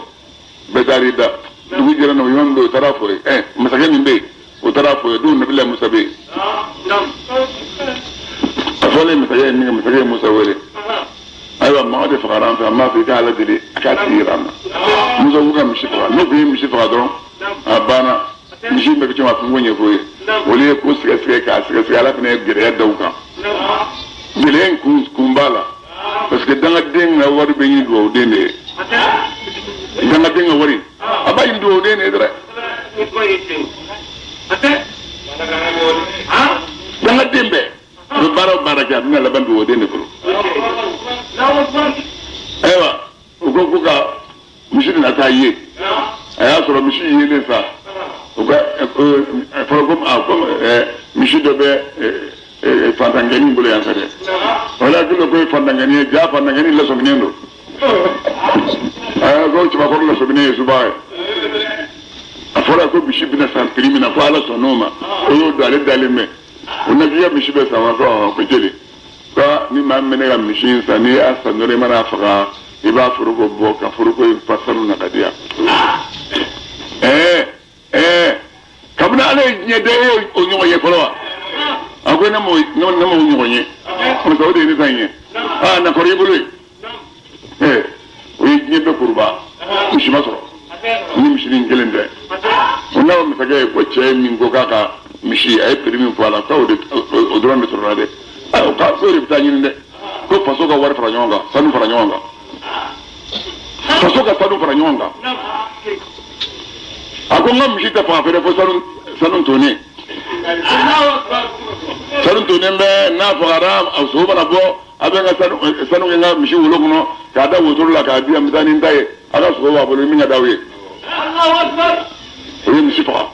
be darida du jira no yon do tarafo masake min be o tarafo do na billa musabe afale masake ni masake musawele ayiwa maa de fagara an fɛ an b'a fɔ i ka ala deli a ka tigi yira an na muso b'u ka misi faga n'u kun ye misi faga dɔrɔn a banna misi bɛ kɛ cɛma fɔ ko ɲɛfɔ ye olu ye ko sɛgɛsɛgɛ k'a sɛgɛsɛgɛ ala fana ye gɛlɛya da u kan gɛlɛya in kun b'a la parce que dangaden ka wari bɛ ɲini dugawuden de ye dangaden ka wari a b'a ɲini dugawuden de ye dɛrɛ dangaden bɛɛ a bɛ baara o baara kɛ a bɛna laban dugawuden de bolo ayiwa u ko ka misi na taa ye a y'a sɔrɔ misi yelen sa u ka fɔlɔ ko misi dɔ bɛ fantangɛni bolo yan fɛ dɛ wala hakili ko ye fantangɛni ye jaa fantangɛni lasɔminen don ko cɛbakɔrɔ lasɔminen ye suba ye a fɔra ko misi bɛna san piri min na ko ala sɔn n'o ma o y'o don ale dalen bɛ o na k'i ka misi bɛ san wa ko jeli ko ni maa min bɛ ne ka misi in san n'i y'a san dɔrɔn i mana faga i b'a foroko bɔ ka foroko in fa sanu na ka di yan kabini ala ye diɲɛ da e o ɲɔgɔn ye fɔlɔ wa a ko ne m'o ɲɔgɔn ye parce o de ye ne ta in ye na kɔrɔ i bolo ye o ye diɲɛ bɛɛ kuruba misi ma sɔrɔ ni misinin kelen tɛ o n'a masakɛ ye ko cɛ ye min ko k'a ka misi a ye piri min fɔ a la k'o dɔrɔn de sɔrɔ la dɛ o de bɛ taa ɲini dɛ ko faso ka wari fara ɲɔgɔn kan sanu fara ɲɔgɔn kan faso ka sanu fara ɲɔgɔn kan a ko n ka misi tɛ faga fɛnɛ fo sanu tonnen sanu tonnen bɛ n'a fagara a sogo mana bɔ a bɛ n ka sanu kɛ n ka misi wolo kɔnɔ k'a da wotoro la k'a di yan n bɛ taa ni n ta ye a ka sogo b'a bolo min ka d'aw ye o ye misi faga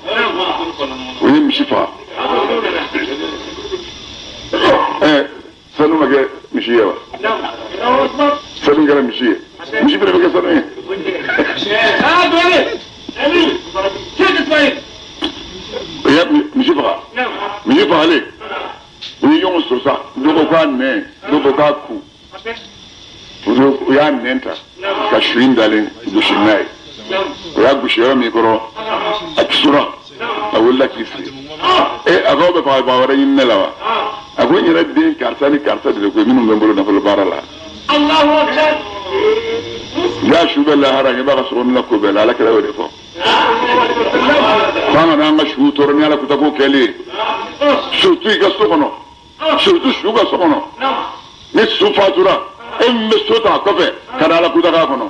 o ye misi faga sanu ma kɛ misi ye wa sanu kɛra misi ye misi fɛnɛ bɛ kɛ sanu ye o ye misi faga misi fagalen o ye ɲɔgɔn sɔrɔ sa dɔ ko k'a nɛn dɔ ko k'a ku o y'a nɛn ta ka su in dalen gosi n'a ye o y'a gosi yɔrɔ min kɔrɔ a tisora a wulila k'i sigi a k'aw bɛ faga baa wɛrɛ ɲini ne la wa a ko n yɛrɛ den karisa ni karisa de ko minnu bɛ n bolo nafolo baara la y'a su bɛ lahara n b'a ka sogo mina ko bɛɛ la ala kɛra o de fɔ k'an kana an ka suw tɔɔrɔ ni ala kuta ko kɛlen surtout i ka so kɔnɔ surtout su ka so kɔnɔ ni su fatura e min bɛ so ta a kɔfɛ ka da ala kuta k'a kɔnɔ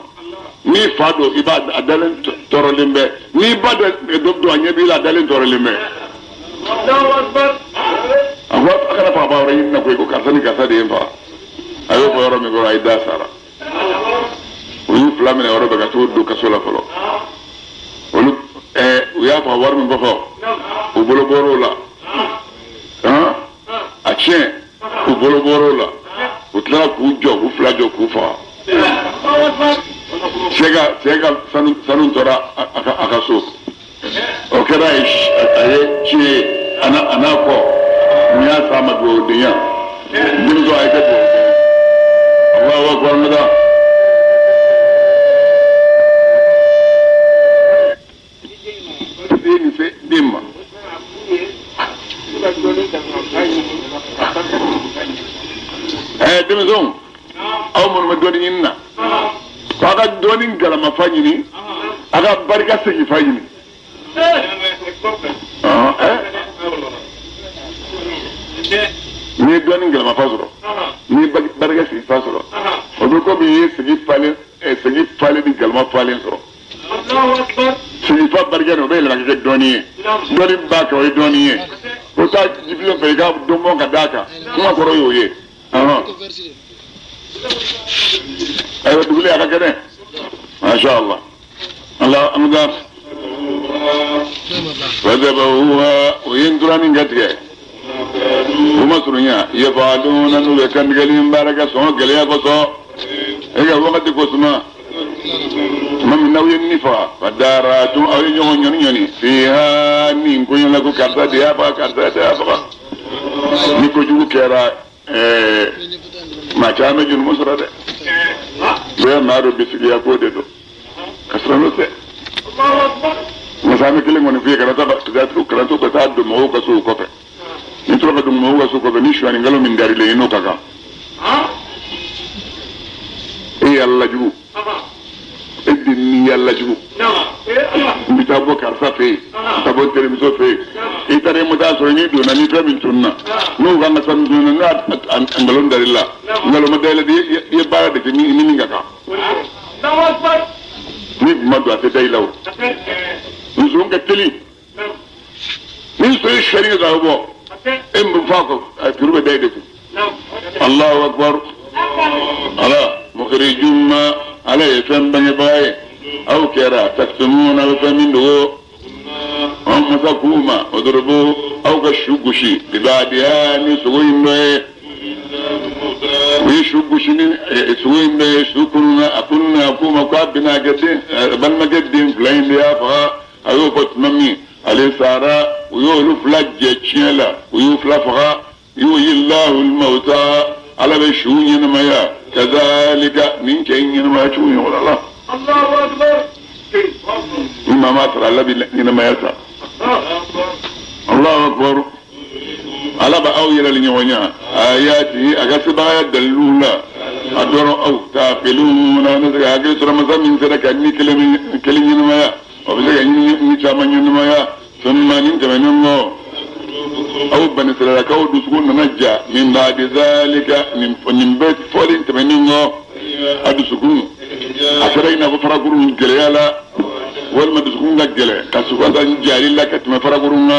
n'i fa don i b'a a dalen tɔɔrɔlen bɛ n'i ba don a ɲɛ b'i la a dalen tɔɔrɔlen bɛ a ko a kana faga baa wɛrɛ ɲini na koyi ko karisa ni karisa de ye n faga a y'o fɔ yɔrɔ min kɔrɔ a ye da sara u y'u fila minɛ yɔrɔ bɛɛ ka t'o don kaso la fɔlɔ olu u y'a faga wari min kɔfɛ u bolo bɔr'o la a tiɲɛ u bolo bɔr'o la u tilara k'u jɔ k'u fila jɔ k'u faga cɛ ka sanu tora a ka so o kɛra a ye ci ye a n'a kɔ mun y'a s'a ma dugawudenya denmuso a ye kɛ dugawuden Allahu akbar n bɛ taa den se den ma denmisɛnw aw minnu bɛ dɔɔnin ɲini na k'a ka dɔɔnin galama fa ɲini a ka barika segin fa ɲini n'i ye dɔɔnin galama fa sɔrɔ n'i ye barika segin fa sɔrɔ o bɛ komi i ye segi falen ni galama falen sɔrɔ segin fa barika nin o bɛ yɛlɛma ka kɛ dɔɔnin ye dɔɔnin b'a kan o ye dɔɔnin ye o taa jifilen fɛ i ka dɔnbɔn ka d'a kan kuma kɔrɔ y'o ye ayiwa dugule a ka kɛnɛ masha Allah Allah an bɛ taa o ye n tora nin kɛ tigɛ o ma surunya yafaluna n'u bɛ kantigɛli baara kɛ sɔngɔ gɛlɛya kosɔn e ka wagati ko suma tuma min n'aw ye nin faga fa dara tun aw ye ɲɔgɔn ɲɔni ɲɔni fiha nin kɔɲɔla ko karisa de y'a faga karisa de y'a faga ni kojugu kɛra maa caman bɛ jurumu sɔrɔ dɛ bɛɛ maa dɔ bisigiya ko de don ka sɔrɔ n'o tɛ masaami kelen kɔni f'i ye kana to ka taa don mɔgɔw ka sow kɔfɛ ni tora ka don mɔgɔw ka so kɔfɛ ni suɲɛni nkalon min dar'i la i n'o ka kan yalla jugu edin yalla jugu mbita bo karsa fe tabo television fe itare muda so ni do na ni fe min tunna no ga na sam do na angalon darilla ngalo madela di ye bara de ni ngaka ni madu ate dai law ni so nga teli ni so shari ga bo em bu fako turbe dai de Allahu akbar ala mukhrijum ma ala yafam bani bay aw kira taktumuna faminhu مسكوما وضربوه أو كشوكشي ببعدها نسوين ويشوكشي سوين يشوكونا أكلنا أكوما كابنا قدين بل ما قدين فلين ليا فها أيو فتممي علي سارة ويولو فلاج تشيلا ويو فلافها يوهي الله الموتى على بشوين ينميا كذلك من كين ينميا شوين ولا الله الله أكبر إما ما ترى الله ينميا يسا الله أكبر على بأويل لنيوانيا آياته أكسبها يدلونا أدور أو تاقلون نزل أكسر رمضان من سنة كأني كلمة نمايا وبسك أني نشامان نمايا ثم ننتمن الله أو بنسل لك أو دسكون نجا من بعد ذلك من بيت فولين تمن الله أدسكون أسرين ففرقون جليالا والما دسكون لك جلي كسكون جاري لك تم فرقون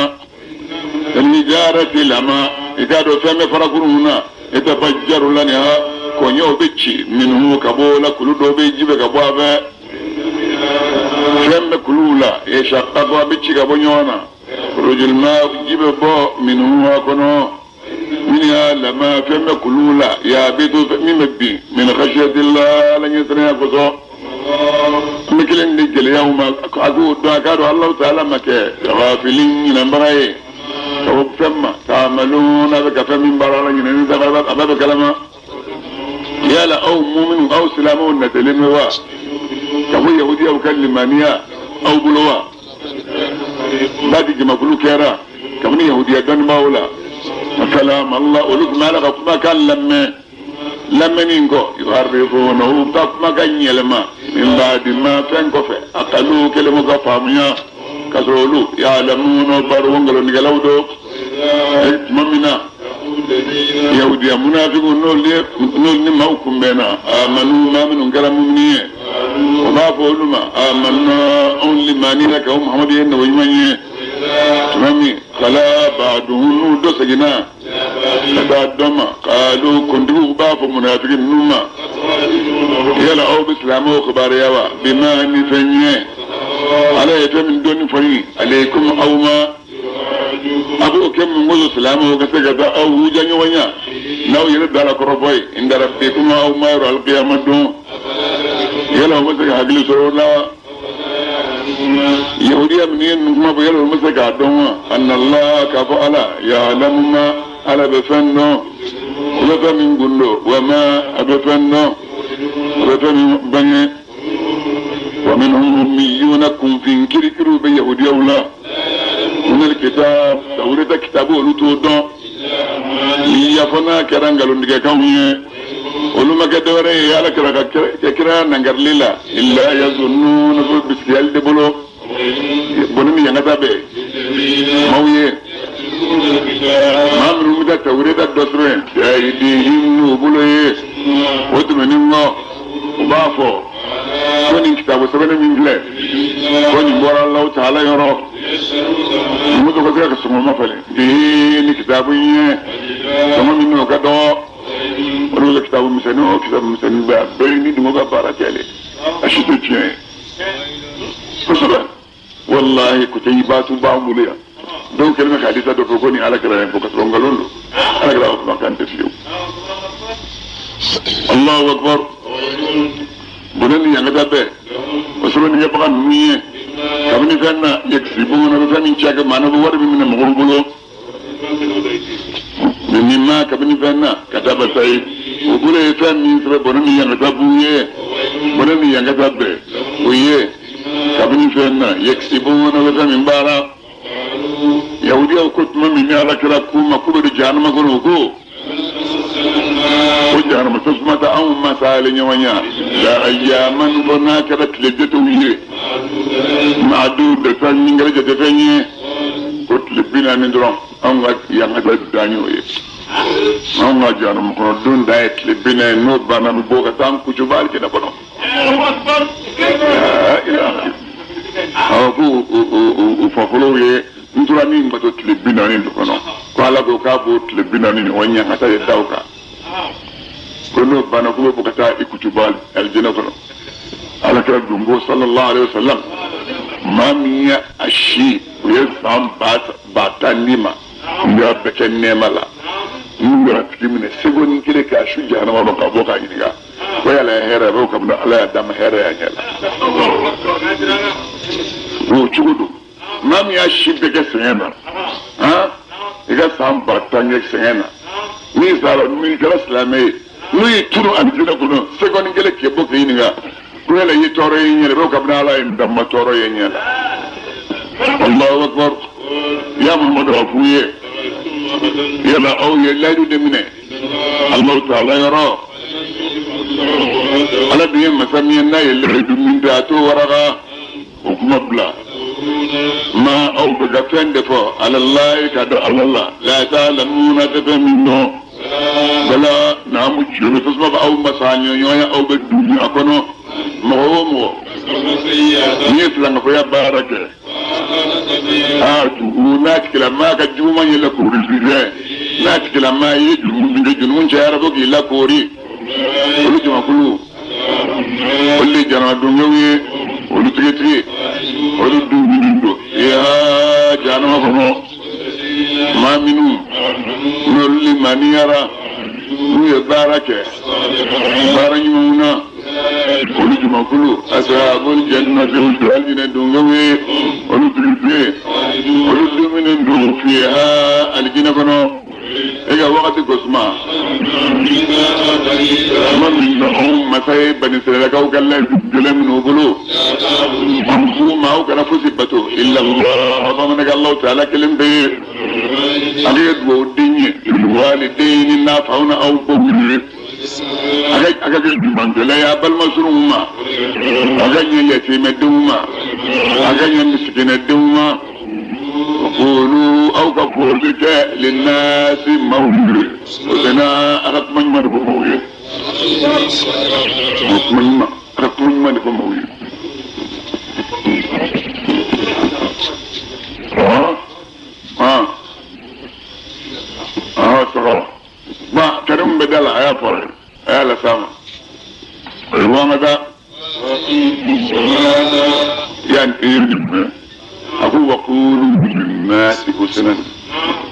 النجارة لما إذا دو فهم فرقون يتفجر لنا كونيو بيتشي منه كبولا كل دو بيجيب كبوابا فهم كلولا يشققوا بيتشي كبونيونا خروج الماء يجيب بو منه كنو منها لما فهم كلولا يا بيتو ممبي من خشية الله لن يسرنا كسو مكلن دي اليوم أقول دعاء الله تعالى مكة غافلين نمبرأي فهم تعملون بك فمن برانا ينين سببات أباب كلمة يالا أو مؤمن أو سلامون نتلموا كفو يهودي أو كلمانيا أو بلوا بعد جمع كلو كيرا كفو يهودي أدن مولا كلام الله ولك ما لك ما كان لما نينكو يغرفونه ما كان يلما من بعد ما تنكفي أقلوا كلمة فاميا كسرولو يعلمون وبرون قالوا نقلوا دو ممنا يهوديا منافقون نول نموكم بنا آمنوا ما منهم كلام مؤمنين وما فعلوا ما آمنا أولي ما نينك هم محمد ين ويمني تمامي خلا بعدهم نودو سجنا بعدما قالوا كنتوا بافو منافقين نوما يلا أو بسلام وخبار يوا بما نفنيه على يتم دون فري عليكم أو ما أبو كم موسى سلام وكسجد أو وجاني ونيا ناو يرد على كربوي عند ربكم أو ما يرى القيامة دون يلا مسك هجلي سرونا يهوديا منين ما بيلو مسك عدوما أن الله كفعل يعلم ما على بفنه وبفن قلو وما أبفنه وبفن بني ومنهم أميون كن في كركروا بيهودي أولا من الكتاب توريت كتابه لتودون يفنا كرانغالو نكاكاوية ولما كدوري على كرا نانغار ليلا إلا يظنون بسيال دبلو بنمي ينغتابي مويه ما من مدى توريت الدسرين شايديهم نوبلوه ودمنين الله وبافو كوني كتاب سبنا من فلان كوني بورا الله تعالى يرى مدو كذلك سمو مفلين ديني كتابية سمو منه كدو ورولة كتاب مسنو كتاب مسنو بيني دموغا بارك عليه أشتو تشيه كسبا والله كتيبات باعموليا دون كلمة حديثة دو فوقوني على كرائم فوق سرونغالولو على كرائم فوق مكان تفليو الله أكبر بنني ينغتابه وسروني يبقى نمية كابني فانا يكسبون بفاني شاك معنا بوارب من المغربولو مما كابني فانا كتاب سعيد وقوله يفان من سبب بنني ينغتابوه بنني ينغتابه ويه كابني فانا يكسبون بفاني مبارا يهودي أو كنت ممني على كراكوما كبر جانما كنوكو وجانا متصمة أو مسالة نوانيا لا أياما بنا كرت لجته ويه معدود تاني غرجة تاني قلت لبنا ندرم أنغا يانغا دانيو إيه أنغا جانا مخردون دايت لبنا نوت بانا بوغا تام كجبال كنا بنو الله أكبر لا إله أبو وفقلوه نترى مين بتو لبنا ندرم قال أبو كابو لبنا ندرم وانيا حتى يداوكا كنو بانا كوبا بوغا إكتبال الجنة بنو على كلام جمهور صلى الله عليه وسلم ما مية الشيء ويسام باتانيما يا بكنيما لا نورا تكلمنا سيقول كده كاشو جهنم وبقى بوكا ينيا ويا لا هيرا بوكا من الله دم هيرا ينيلا وشغلو ما مية الشيء بكسينا ها إذا سام باتانيك سينا ميزارو ميزارو سلامي نوي تونو أنجنا كنو سيقول كده كبوكا ينيا ولا يتوري ينيل روكا بنا لا يندم توري ينيل الله أكبر يا محمد رفويه يلا أو يلا يدمنه الله تعالى يرى على بيهم مسمينا يلي من ذاته ورغا ومبلغ ما أو بجفن دفع على الله كذا على الله لا تعلمون تفهمونه بلا نعم شنو تسمع أو مسانيو أو بالدنيا كنو مهومو نيسلان فيا باركة ناتك لما كجوما يلا كوري فيه ناتك لما يجنون شاربك يلا كوري كل جماعة كله كل جماعة دنيوي كل تري كل دنيو يا جانا فنو ما منو نولي مانيارا نوي باركة بارنيونا كل جماعة كله أصحاب الجنة والجنة دنيوي كل تري كل دنيو فيها الجنة فنو إذا وقت قسمة ما منهم مساي بني سلك أو كلا جلهم نقولوا أمسوا ما هو كنا فسبته إلا الله فمن الله تعالى كلم به أجد وديني الوالدين نافعون أو بقول أجد من لا يقبل مسروما أجد يتيم الدوما أجد مسكين الدوما قولوا أو كقولك للناس مولد وزنا أخذ من مدفوعه أخذ من مدفوعه صراحة ما كرم بدل يا فرح يا لسامة الوام ده يعني إيه أقول وقولوا للناس حسنا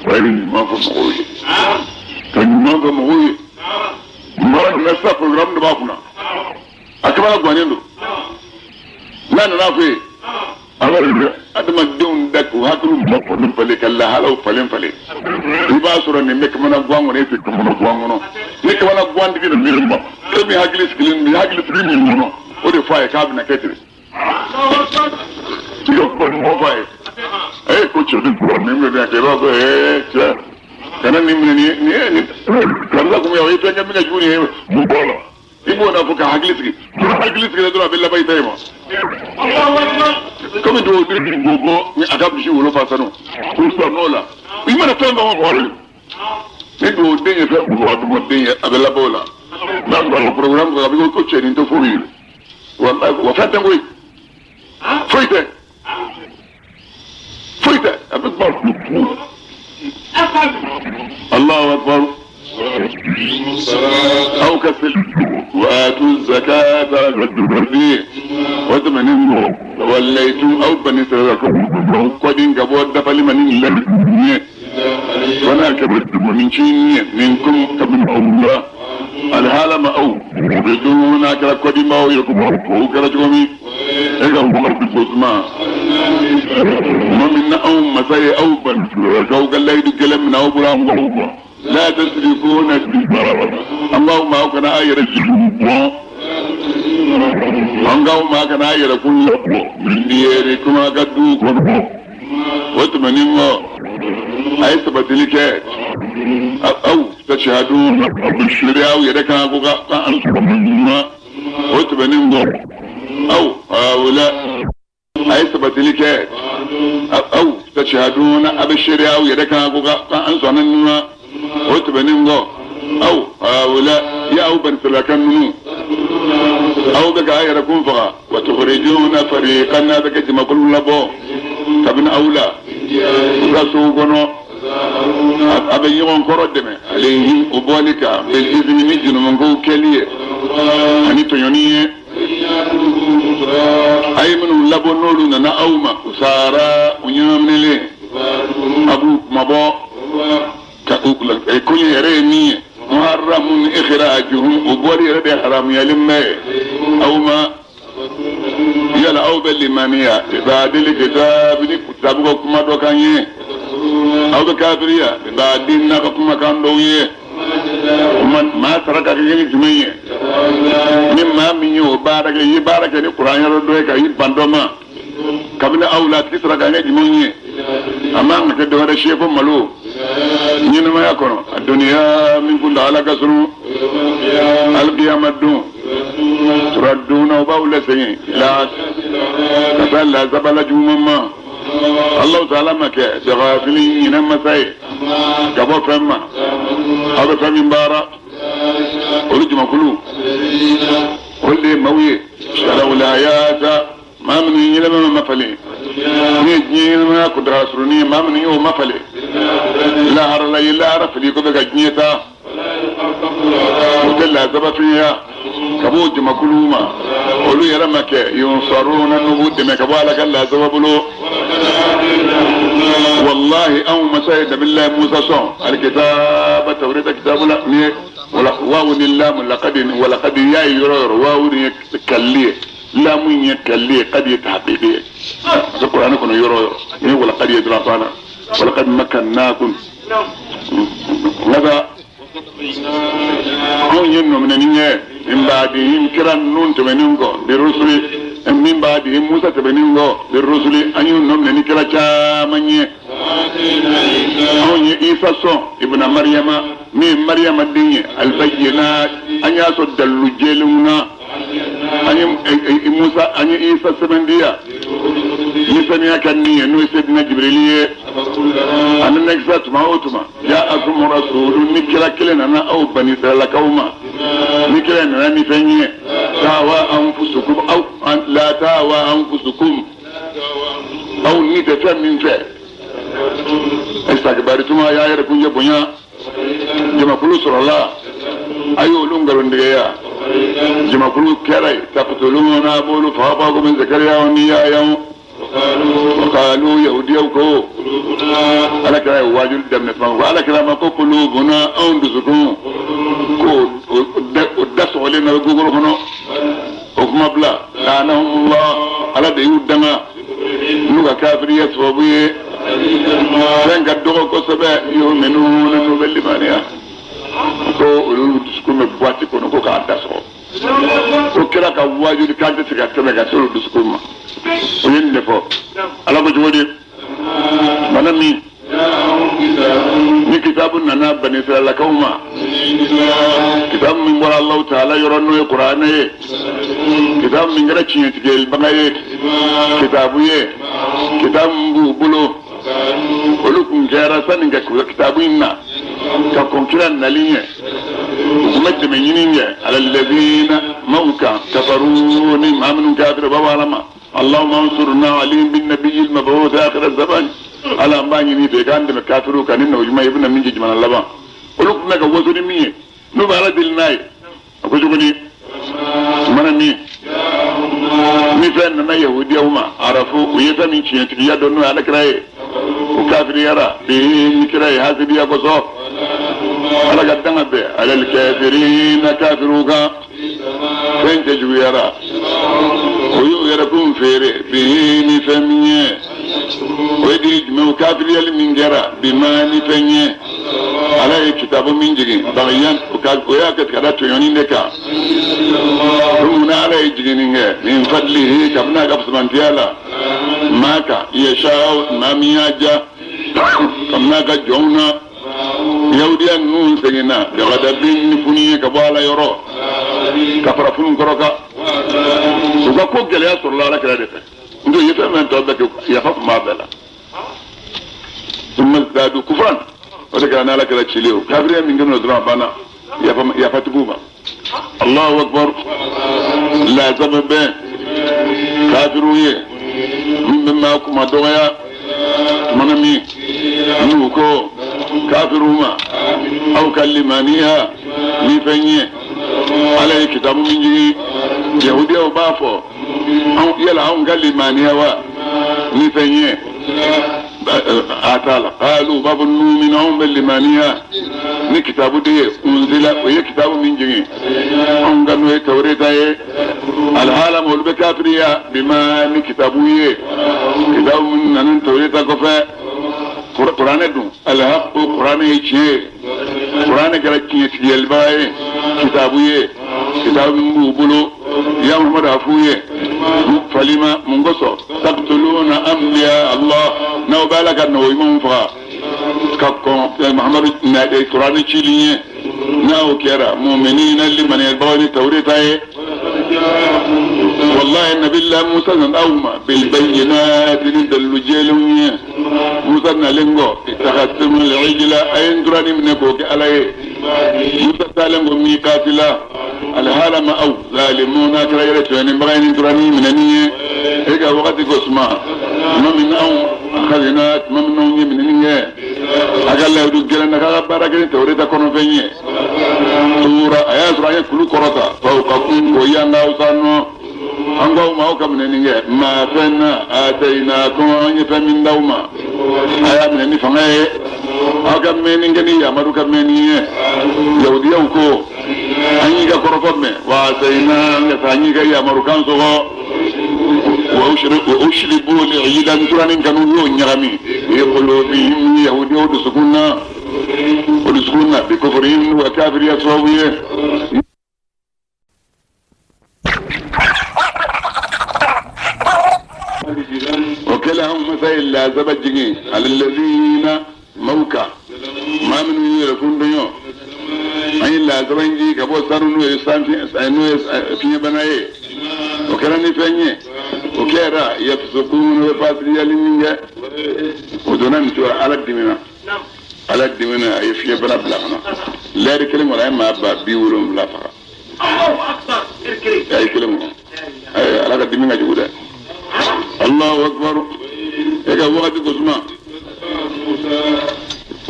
وإن ما فمغوي كان ما فمغوي ما نسا program نبافنا أكمل أقوانين له لا ننافي أقول أدم الدون دك وهاكلوا مفهوم فلك الله هلا فلين فلين يباسر أن مك من أقوان ونيسك من أقوان ونو مك من أقوان تكين الميرما كمي هاكلس كلين هاكلس كلين منو ودي فاي كابنا كتري يقبل موفاي ايه كوتش دي نيم ده كده ايه كان نيم كان لكم يا ويت كان من جوني مبالا يبغى نفك حاجلتك ده دول بالله بايتايما الله أكبر كم دو غوغو اكاب شي ولو فاسانو كوسا نولا يما نفهم ما هو ندو دنيا فو دنيا ابلا بولا نعمل بروجرام بيقول كوتش انت فوري والله وفاتن قوي فايته الله أكبر أو كسل وآتوا الزكاة وتمنوا وليتم أو بني سرقوا قدين كبود دفل من الله ولا كبرت من شيء منكم كمن الله الحالة أو بدون أكل قديم أو يكون أو كرجومي إذا هو بالبزما ما من أو مساي أو بن كوك الله يدكلم من أو برام لا تسرفون اللهم ما كان آير الجنوب اللهم ما كان آير كل من دياركم أقدوك وتمنين أي سبتلك أو تشهدون أبشروا يدك وتبنين أو هؤلاء أي ثبت لك أو تشهدون أبشروا يدك أنصننا وتبنين أو هؤلاء يا أو بنسلكن أو بك يكون فغا وتخرجون فريقا بك جمع كل لبو تبن أولى رسوقنا أبيون كردمه عليهم أبوالك بالإذن مجن من قو كليه أني تيونيه أي من لبو نولنا نأوما أسارا ونيامن لي أبو مبو كون يريني محرم إخراجهم أبوالي ردي حرام يلمي أو ما يلا أو باللمانية بعد الكتاب نكتابك كما دوكانيه أو بكافرية بعد دينك كما كان دويه ما ترك كيني جميع مما منيو بارك يبارك القرآن يردوك يباندوما كابن أولاد تسرق كيني جميع أما أنك دوار الشيخ ملو نينما يكون الدنيا من كل على كسر القيامة دون تردون وباول سيء لا كفلا زبل جمما الله تعالى مكة تغافلين إنما سيء كبو فما أبو فمين بارا ولجم كلو كل مويه شلو الآيات ما من يلما مفلي نيجي ما كدر أسرني ما من يوم مفلي لا هر لا يلا هر فلي كذا جنيتا وتلا زب فيها كبوج مكلوما ولو يرمك ينصرون النبوت ما كبالا كلا زب بلو والله أو مسايد بالله موسى صون الكتاب توريد كتاب لا ولا واو لله ولقد يا يرور واو كليه لا من يكلي قد يتحقيقي القرآن يكون يرو ولا قد يدرسنا ولقد مكناكم هذا هم ينو من النية من بعدهم كران نون تبنينغو بالرسل من بعدهم موسى تبنينغو بالرسل أن ينو من النية كرا هم يئيسا صون ابن مريم من مريم الدنيا البينات أن يصد اللجلنا أني موسى أني إيسا سبندية نسمي كنية نوسيدنا جبريلية أنا نكسات ما أوتما جاءكم رسول نكلا كلنا أنا أو بني سلكوما نكلا أنا نفني تاوى أنفسكم أو لا تاوى أنفسكم أو نتفهم من فعل استكبرتما يا يركون يبنيا جمع كل سر الله أيو لونغرون ديا جمع كل كراي تقتلون أبولو فاباكم من زكريا ونيا يوم وقالوا يهوديوكو على كراي واجل دم نفهم وعلى كراي ما قلوبنا أندسكم كو ودسوا لنا الجوجل هنا حكم بلا لعنهم الله على ديود دنا نوكا كافرية صوبية فين قدوكو كسبة يؤمنون باللمانية ko olu dusukun bɛ buwati kɔnɔ ko k'a da sɔgɔ o kɛra ka wajibi k'an tɛ se ka tɛmɛ ka se olu dusukun ma o ye nin de fɔ ala ko cogo di bana min ni kitabu nana bani israɛlakaw ma kitabu min bɔra alahu taala yɔrɔ n'o ye kuranɛ ye kitabu min kɛra tiɲɛtigibaga ye kitabu ye kitabu min b'u bolo olu kun kɛra sanni ka kitabu in na ka kɔnkira nali ye u kun bɛ dɛmɛ ɲini kɛ alalazina mawka kafaru ni maa minnu kafiri baba ala ma allahumma ansurna alayhim bin nabiyil mab'uth akhir az-zaman ala an b'a ɲini fɛ k'an dɛmɛ kafiru kan ni nawjuma i bɛna min kɛ jamana laban olu kun bɛ ka waso ni min ye n'u bɛ ala deli n'a ye a ko cogo di mana min ni fɛn nana yahudiyaw ma arafu u ye fɛn min tiɲɛtigiya dɔn n'o ye alakira ye o kafiriyara ni kira ye hasidiya kosɔn ala ka danga bɛɛ alal kafirina kafiru kan fɛn tɛ juguyara o y'o yɛrɛ kun feere ni fɛn min ye o ye diri jumɛn o kafiriyali min kɛra bima ni fɛn ye ala ye kitabu min jigin bagayan o y'a kɛ ka da tɔɲɔni de kan mun na ala ye jiginni kɛ min fadlihi kabini a ka fusamantiya la maa kan yasha maa min y'a ja kabini a ka jɔnw na yahudiya nun sengina daga da bin funi ka bala yoro ka fara fun koroka uga ko gele ya surla la kala defa ndo yefa man to bake ya fa ma bala thumma zadu kufran wala kana la kala chileo kabriya min gano dra bana ya fa tububa Allahu akbar la zababe kafiruye mimma kuma doya manami nuko kafiruma au kalimaniha ni fenye alay kitabu minji yahudi au bafo au yala au kalimaniha wa ni fenye atala qalu babu nu'minu bilimaniha ni kitabu de unzila wa kitabu minji au ganu tawrita ye العالم والبكافرية بما ان كتابويه كتاب من ان توريتا كفا قرآن دون الحق قرآن يجي قرآن كراتي يلباي كتابويه كتاب من بولو يا محمد عفويه فلما منقصو تقتلون انبياء الله نو بالك انه يمنفع كاكو محمد نادي قرآن تشيليه ناو كيرا مؤمنين اللي من يلباي توريتا والله النبي الله موسى نوما بالبينات ندل جيلونيه موسى نلنغو اتخذتم العجل اين دراني منكو عليه موسى سالنغو ميقاتلا الهالم او ظالمون كريرتوني بغين دراني مننيه ايقا وقت قسما ممن او اخذنات ممنوني مننيه اقال له يدوك جلنا كغبارا كرين توريتا كونو فينيه سورة ايات رأيه كلو كرطا فوقكم ويانا وصانو انغو ماوكا مننيه ما فينا آتيناكم يفمن دوما ايات منني فنغيه اوكا مننجني يامروكا مننيه يودي يوكو انيكا كرطا وآتينا يفانيكا يامروكان سوغو وأشربوا لعيدا ترانين كانوا يغمي بقلوبهم يهودي ودسكونا بكفرهم وكافر يسويه وكلهم مثل لا زبجين على الذين موكا ما من يكون ديو أي لا زبجين كبو سارونو يسان في بنايه وكراني فنيه وكيرا يفسقون وفاسريا لمنجا ودونان تو على الدمنا على الدمنا يفي بلا بلاغنا لا ركلم ولا ما با بيورم لا فقط الله اكبر اركري اي كلمه اي على الدمنا جوده الله اكبر اجا وقت قسمه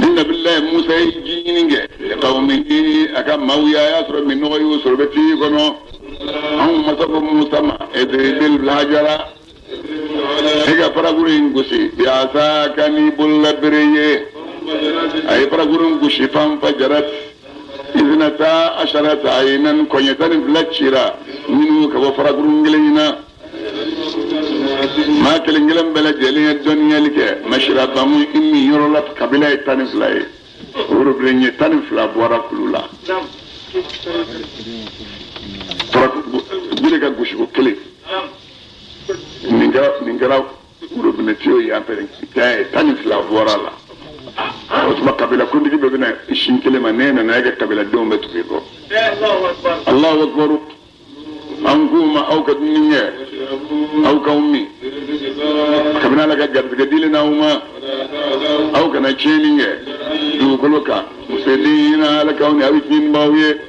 إن بالله موسى يجينينجا قومه أكام مويا يسر من نوع يسر بتي كنو هم مسك موسى ما إدريبل بلاجرا هيك فرعون غشي بياسا كاني بولبريه أي فرعون غشي فام فجرت إذنتا عشرة عينا كونيتان بلاتشيرا منو كبو فرعون غلينا ما كلنجلم بلا جلية الدنيا لك مشربهم إني يرلف قبيلة تنفلاي وربرني تنفلا بورا كلولا فرق بيلك غوشو كلي نينغرا وربنتيو يامبرين تنفلا بورا لا وسما قبيلة كنت بيبنا شينكلي منين نايغا قبيلة دوم بتفيكو الله اكبر أنكم أو كدنيا أو كومي كمنا لك جديل ناوما أو كنا تشينيا دو كلوكا مسلمين على كوني أبي تين باوية